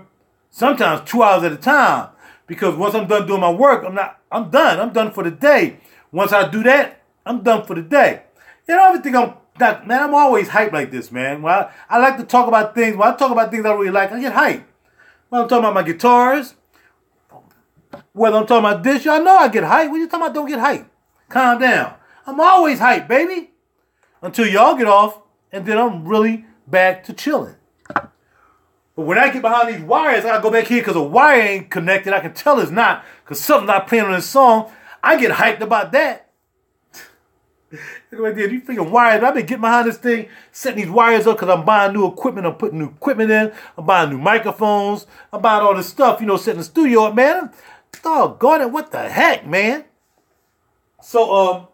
sometimes 2 hours at a time. Because once I'm done doing my work, I'm done. I'm done for the day. Once I do that, I'm done for the day. You know, everything man, I'm always hyped like this, man. Well, I like to talk about things. When I talk about things I really like, I get hyped. When I'm talking about my guitars, whether I'm talking about this, y'all know I get hyped. What you talking about? Don't get hyped. Calm down. I'm always hyped, baby. Until y'all get off, and then I'm really back to chilling. But when I get behind these wires, I gotta go back here because a wire ain't connected. I can tell it's not because something's not playing on this song. I get hyped about that. Right there, you freaking wires. I've been getting behind this thing, setting these wires up because I'm buying new equipment. I'm putting new equipment in. I'm buying new microphones. I'm buying all this stuff, you know, setting the studio up, man. Doggone it, what the heck, man? So,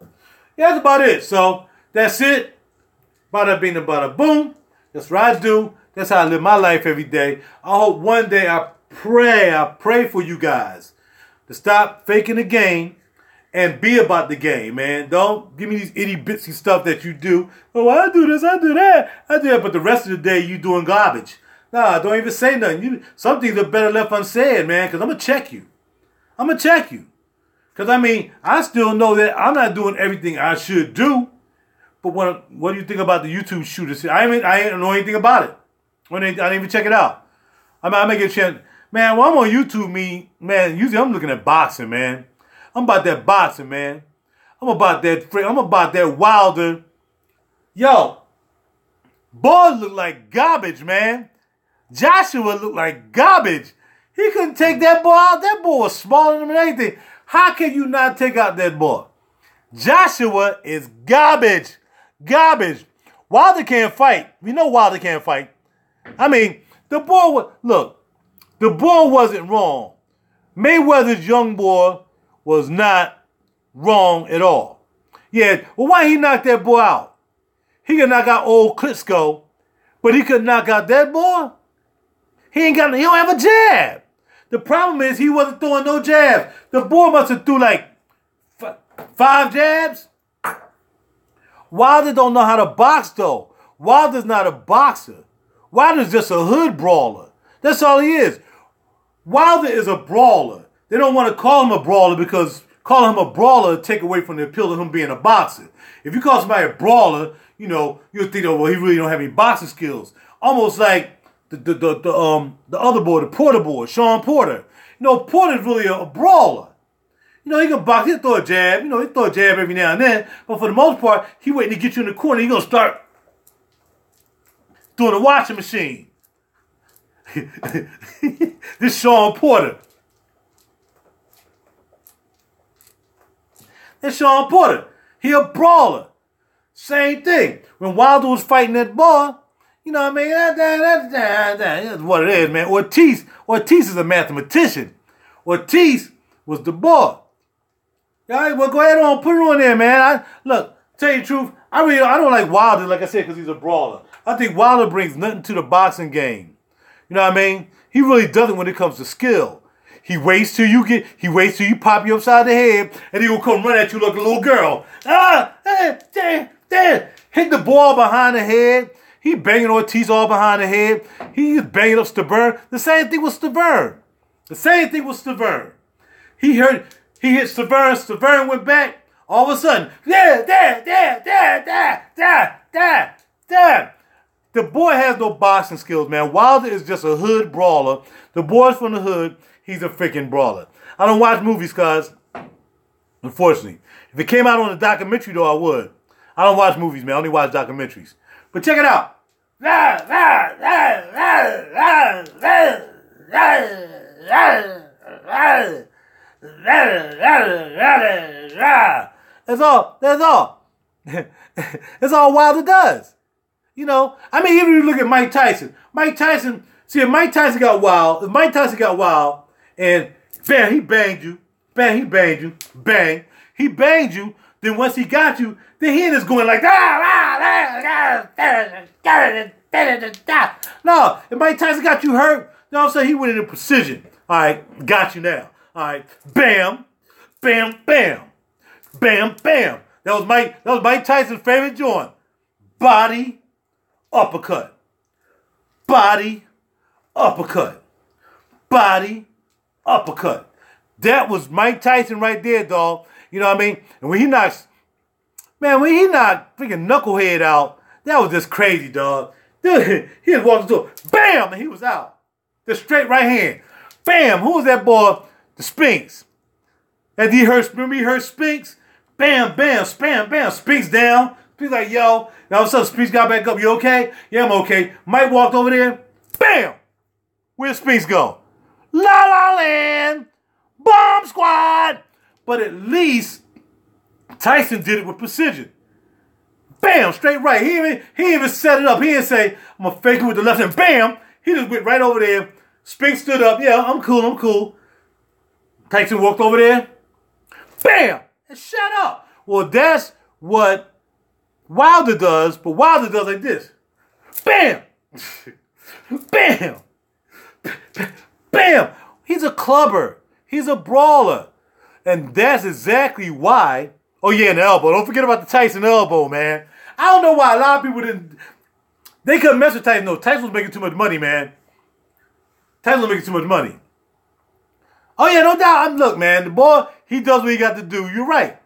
yeah, that's about it. So, that's it. Bada bing, bada boom. That's what I do. That's how I live my life every day. I hope one day I pray for you guys to stop faking the game and be about the game, man. Don't give me these itty bitsy stuff that you do. Oh, I do this, I do that, but the rest of the day you doing garbage. Nah, don't even say nothing. Some things are better left unsaid, man, because I'm going to check you. I'm going to check you. Because, I mean, I still know that I'm not doing everything I should do. But what do you think about the YouTube shooters? I ain't know anything about it. I didn't even check it out. I may get a chance. Man, when I'm on YouTube, man, usually I'm looking at boxing, man. I'm about that boxing, man. I'm about that Wilder. Yo, boy look like garbage, man. Joshua looked like garbage. He couldn't take that boy out. That boy was smaller than anything. How can you not take out that boy? Joshua is garbage. Garbage. Wilder can't fight. We know Wilder can't fight. I mean, the boy wasn't wrong. Mayweather's young boy was not wrong at all. Yeah, well, why he knocked that boy out? He could knock out old Klitschko, but he could knock out that boy? He don't have a jab. The problem is he wasn't throwing no jabs. The boy must have threw like 5 jabs. Wilder don't know how to box, though. Wilder's not a boxer. Wilder's just a hood brawler. That's all he is. Wilder is a brawler. They don't want to call him a brawler because calling him a brawler take away from the appeal of him being a boxer. If you call somebody a brawler, you know, you'll think, oh, well, he really don't have any boxing skills. Almost like the other boy, the Porter boy, Sean Porter. You know, Porter's really a brawler. You know, he can box, he'll throw a jab. You know, he'll throw a jab every now and then. But for the most part, he waiting to get you in the corner. He's going to start doing a washing machine. This Sean Porter. That's Sean Porter. He a brawler. Same thing. When Wilder was fighting that boy, you know what I mean? That's what it is, man. Ortiz is a mathematician. Ortiz was the boy. All right, well, go ahead on, put it on there, man. Look, tell you the truth, I don't like Wilder, like I said, because he's a brawler. I think Wilder brings nothing to the boxing game. You know what I mean? He really doesn't when it comes to skill. He waits till you pop you upside the head, and he will come run at you like a little girl. Hit the ball behind the head. He banging Ortiz all behind the head. He's banging up Stavern. The same thing with Stavern. He hit Stavern. Stavern went back. All of a sudden, the boy has no boxing skills, man. Wilder is just a hood brawler. The boy's from the hood. He's a freaking brawler. I don't watch movies, cuz. Unfortunately. If it came out on a documentary, though, I would. I don't watch movies, man. I only watch documentaries. But check it out. That's all. That's all Wilder does. You know, I mean, even if you look at Mike Tyson. If Mike Tyson got wild, and bam, he banged you, bang, he banged you, then once he got you, then he is going like, no, if Mike Tyson got you hurt, you know what I'm saying, he went into precision. All right, got you now. All right, bam, bam, bam, bam, bam. That was Mike Tyson's favorite joint. Body, uppercut. Body, uppercut. Body, uppercut. That was Mike Tyson right there, dog. You know what I mean? And when he knocked freaking Knucklehead out, that was just crazy, dog. Dude, he just walked into it, bam, and he was out. The straight right hand. Bam, who was that boy? The Spinks. And remember he heard Spinks? Bam, bam, spam, bam, Spinks down. Spinks like, yo. Now all of a sudden, Spinks got back up. You okay? Yeah, I'm okay. Mike walked over there. Bam! Where'd Spinks go? La La Land! Bomb Squad! But at least Tyson did it with precision. Bam! Straight right. He didn't even set it up. He didn't say, I'm going to fake it with the left hand. Bam! He just went right over there. Spinks stood up. Yeah, I'm cool. Tyson walked over there. Bam! And shut up. Well, that's what Wilder does, but Wilder does like this. Bam! Bam! Bam! He's a clubber. He's a brawler. And that's exactly why. Oh, yeah, and the elbow. Don't forget about the Tyson elbow, man. I don't know why a lot of people didn't. They couldn't mess with Tyson. No, Tyson was making too much money, man. Tyson was making too much money. Oh, yeah, no doubt. Look, man, the boy, he does what he got to do. You're right.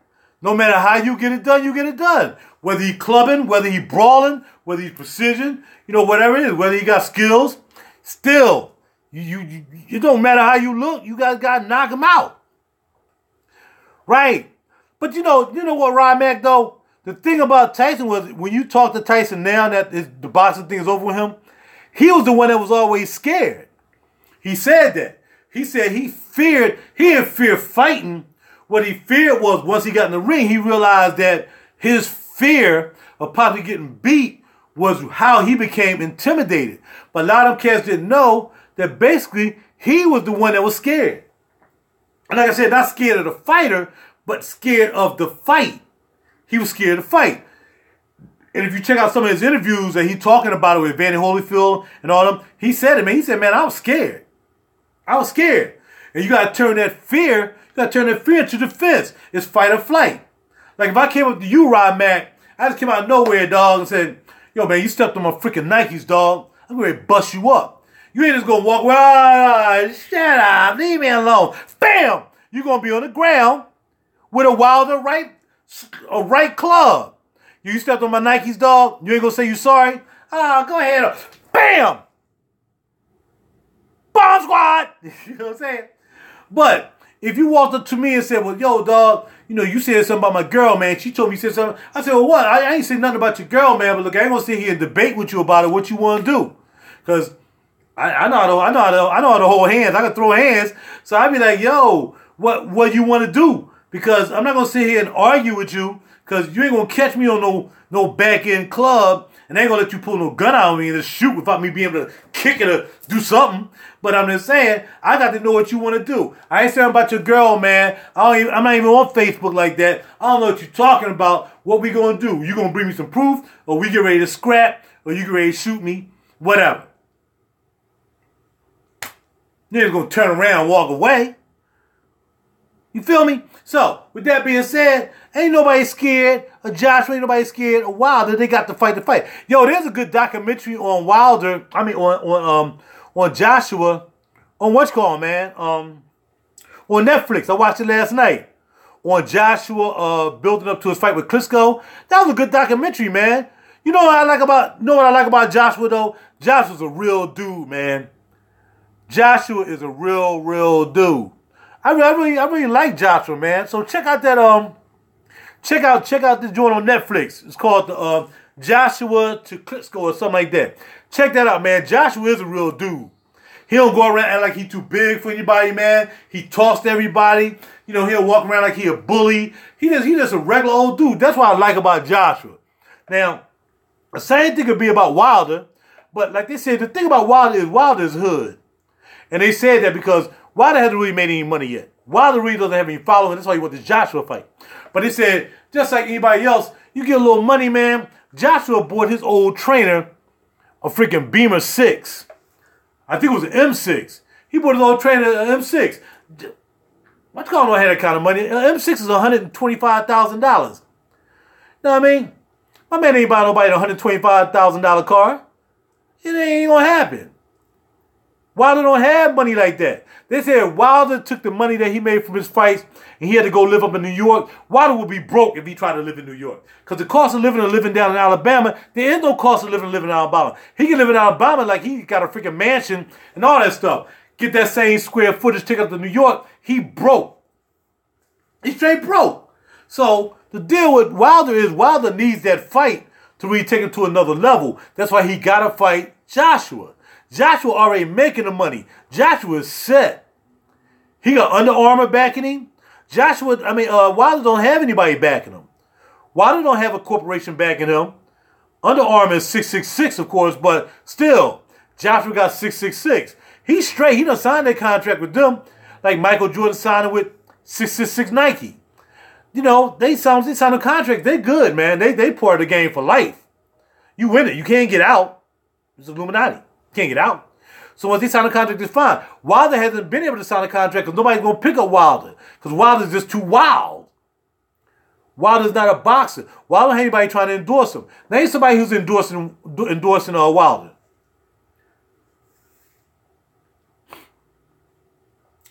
No matter how you get it done, you get it done. Whether he clubbing, whether he brawling, whether he's precision, whatever it is, whether he got skills, still, it don't matter how you look. You guys got to knock him out. Right. But you know what, Rod Mack, though? The thing about Tyson was when you talk to Tyson now that the boxing thing is over with him, he was the one that was always scared. He said that. He said he didn't fear fighting. What he feared was once he got in the ring, he realized that his fear of possibly getting beat was how he became intimidated. But a lot of them cats didn't know that basically he was the one that was scared. And like I said, not scared of the fighter, but scared of the fight. He was scared to fight. And if you check out some of his interviews that he talking about it with Vanny Holyfield and all them, he said it, man. He said, man, I was scared. I was scared. And you got to turn that fear into defense. It's fight or flight. Like if I came up to you, Rod Mack, I just came out of nowhere, dog, and said, yo, man, you stepped on my freaking Nikes, dog. I'm going to bust you up. You ain't just going to walk away. Shut up. Leave me alone. Bam! You're going to be on the ground with a Wilder right club. You stepped on my Nikes, dog. You ain't going to say you sorry? Go ahead. Bam! Bomb Squad! You know what I'm saying? But if you walked up to me and said, well, yo, dog, you said something about my girl, man. She told me you said something. I said, well, what? I ain't saying nothing about your girl, man. But look, I ain't going to sit here and debate with you about it, what you want to do. Because I know how to hold hands. I can throw hands. So I'd be like, yo, what you want to do? Because I'm not going to sit here and argue with you because you ain't going to catch me on no back-end club and they ain't going to let you pull no gun out on me and just shoot without me being able to kick it or do something. But I'm just saying, I got to know what you want to do. I ain't saying about your girl, man. I'm not even on Facebook like that. I don't know what you're talking about. What we going to do? You going to bring me some proof or we get ready to scrap or you get ready to shoot me? Whatever. You're just going to turn around and walk away. You feel me? So, with that being said, ain't nobody scared of Joshua, ain't nobody scared of Wilder. They got to fight the fight. Yo, there's a good documentary on Wilder, on Joshua, on what's called, man, on Netflix. I watched it last night. On Joshua building up to his fight with Klitschko. That was a good documentary, man. You know what I like about Joshua, though? Joshua's a real dude, man. Joshua is a real dude. I really like Joshua, man. So check out that check out this joint on Netflix. It's called the Joshua to Klitschko or something like that. Check that out, man. Joshua is a real dude. He don't go around acting like he too big for anybody, man. He talks to everybody. He'll walk around like he a bully. He just a regular old dude. That's what I like about Joshua. Now, the same thing could be about Wilder, but like they said, the thing about Wilder is hood. And they said that because Wilder hasn't really made any money yet. Wilder really doesn't have any following. That's why he wants this Joshua fight. But they said, just like anybody else, you get a little money, man. Joshua bought his old trainer a freaking Beamer 6. I think it was an M6. He bought his old trainer an M6. What's going on had that kind of money? An M6 is $125,000. Know what I mean? My man ain't buying nobody a $125,000 car. It ain't gonna happen. Wilder don't have money like that. They said Wilder took the money that he made from his fights and he had to go live up in New York. Wilder would be broke if he tried to live in New York. Because the cost of living down in Alabama, there is no cost of living in Alabama. He can live in Alabama like he got a freaking mansion and all that stuff. Get that same square footage, take up to New York. He broke. He's straight broke. So the deal with Wilder is Wilder needs that fight to really take him to another level. That's why he got to fight Joshua. Joshua already making the money. Joshua is set. He got Under Armour backing him. Wilder don't have anybody backing him. Wilder don't have a corporation backing him. Under Armour is 666, of course, but still, Joshua got 666. He's straight. He done signed that contract with them, like Michael Jordan signed with 666 Nike. You know, they signed a contract. They're good, man. They part of the game for life. You win it. You can't get out. It's Illuminati. You can't get out. So once they sign a contract, it's fine. Wilder hasn't been able to sign a contract because nobody's going to pick up Wilder. Because Wilder's just too wild. Wilder's not a boxer. Wilder don't have anybody trying to endorse him. Name somebody who's endorsing Wilder.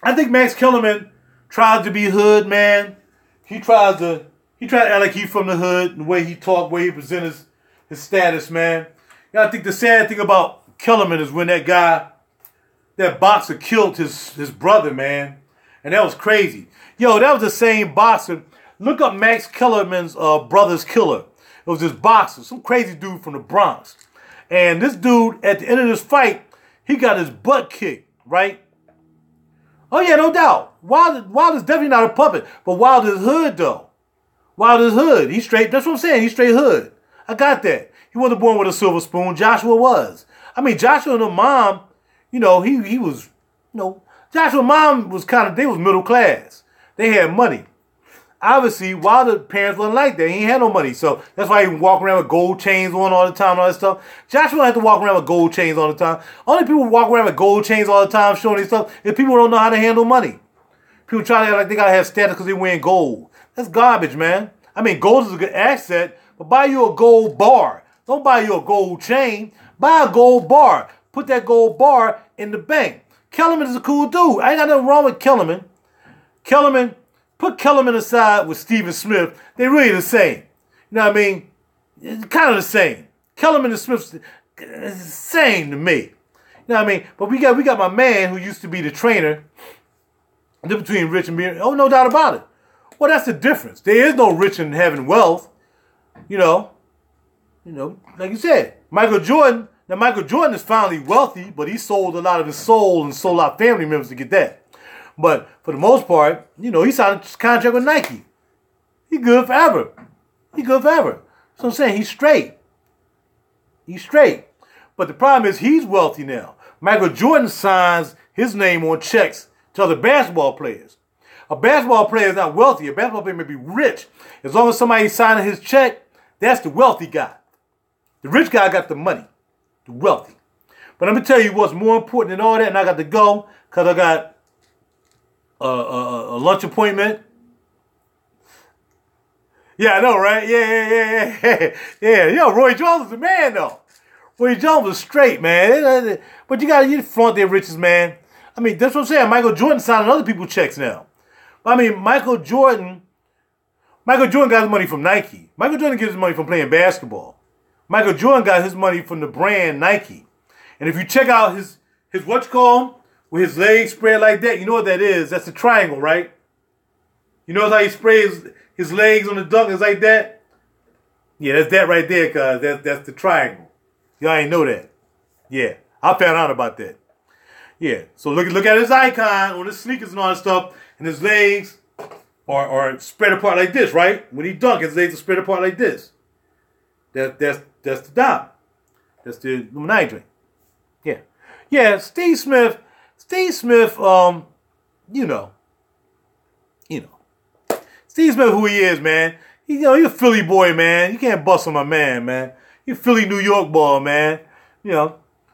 I think Max Kellerman tries to be hood, man. He tries to act like he's from the hood, and the way he talk, the way he presents his status, man. I think the sad thing about Kellerman is when that boxer killed his brother, man. And that was crazy. Yo, that was the same boxer. Look up Max Kellerman's brother's killer. It was this boxer, some crazy dude from the Bronx. And this dude, at the end of this fight, he got his butt kicked, right? Oh, yeah, no doubt. Wilder's definitely not a puppet, but Wilder's hood, though. Wilder's hood. He's straight. That's what I'm saying. He's straight hood. I got that. He wasn't born with a silver spoon. Joshua was. I mean, Joshua and her mom, he was, Joshua's mom was they was middle class. They had money. Obviously, Wilder's parents wasn't like that. He ain't had no money. So that's why he walk around with gold chains on all the time and all that stuff. Joshua had to walk around with gold chains all the time. Only people who walk around with gold chains all the time showing these stuff is people who don't know how to handle money. People try to act like they got to have status because they wearing gold. That's garbage, man. I mean, gold is a good asset, but buy you a gold bar. Don't buy you a gold chain. Buy a gold bar. Put that gold bar in the bank. Kellerman is a cool dude. I ain't got nothing wrong with Kellerman. Put Kellerman aside with Stephen Smith. They really the same. You know what I mean? It's kind of the same. Kellerman and Smith is the same to me. You know what I mean? But we got my man who used to be the trainer. The difference between rich and being, no doubt about it. Well, that's the difference. There is no rich in having wealth. You know, like you said, Michael Jordan. Now, Michael Jordan is finally wealthy, but he sold a lot of his soul and sold a lot of family members to get that. But for the most part, he signed a contract with Nike. He good forever. So I'm saying he's straight. But the problem is he's wealthy now. Michael Jordan signs his name on checks to other basketball players. A basketball player is not wealthy. A basketball player may be rich. As long as somebody's signing his check, that's the wealthy guy. The rich guy got the money. The wealthy. But let me tell you what's more important than all that, and I got to go because I got a lunch appointment. Yeah, I know, right? Yeah. Roy Jones is the man, though. Roy Jones was straight, man. But you flaunt their riches, man. I mean, that's what I'm saying. Michael Jordan signing other people's checks now. I mean, Michael Jordan got his money from Nike. Michael Jordan gets his money from playing basketball. Michael Jordan got his money from the brand Nike. And if you check out his with his legs spread like that, you know what that is? That's a triangle, right? You know how he sprays his legs on the dunk is like that? Yeah, that's that right there, cuz that's the triangle. Y'all ain't know that. Yeah, I found out about that. Yeah, so look at his icon on his sneakers and all that stuff, and his legs are spread apart like this, right? When he dunk, his legs are spread apart like this. That's the dot. That's the Illuminati drink. Yeah. Yeah, Steve Smith, Steve Smith, Steve Smith, who he is, man. He's a Philly boy, man. You can't bust on my man. He's a Philly, New York boy, man.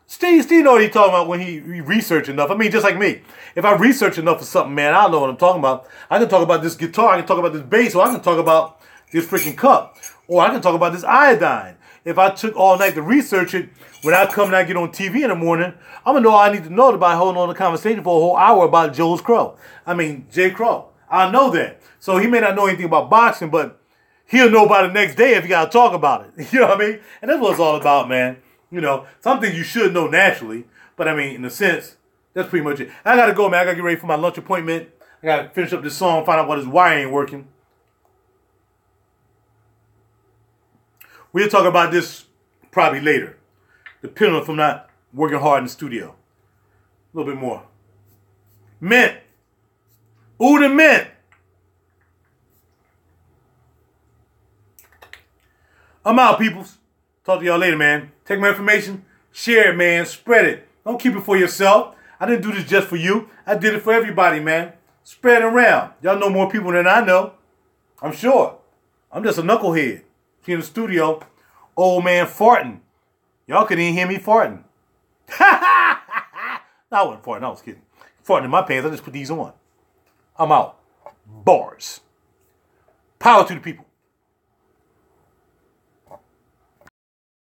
Steve know what he's talking about when he research enough. I mean, just like me. If I research enough for something, man, I know what I'm talking about. I can talk about this guitar, I can talk about this bass, or I can talk about this freaking cup. Or I can talk about this iodine. If I took all night to research it, when I come and I get on TV in the morning, I'm going to know all I need to know by holding on a conversation for a whole hour about Jay Crow. I know that. So he may not know anything about boxing, but he'll know by the next day if you got to talk about it. You know what I mean? And that's what it's all about, man. You know, something you should know naturally. But I mean, in a sense, that's pretty much it. I got to go, man. I got to get ready for my lunch appointment. I got to finish up this song, find out why this wire ain't working. We'll talk about this probably later, depending on if I'm not working hard in the studio. A little bit more. Mint. Ooh, the mint. I'm out, peoples. Talk to y'all later, man. Take my information, share it, man. Spread it. Don't keep it for yourself. I didn't do this just for you. I did it for everybody, man. Spread it around. Y'all know more people than I know. I'm sure. I'm just a knucklehead. Here in the studio, old man farting. Y'all couldn't even hear me farting. No, I wasn't farting. I was kidding. Farting in my pants. I just put these on. I'm out. Bars. Power to the people.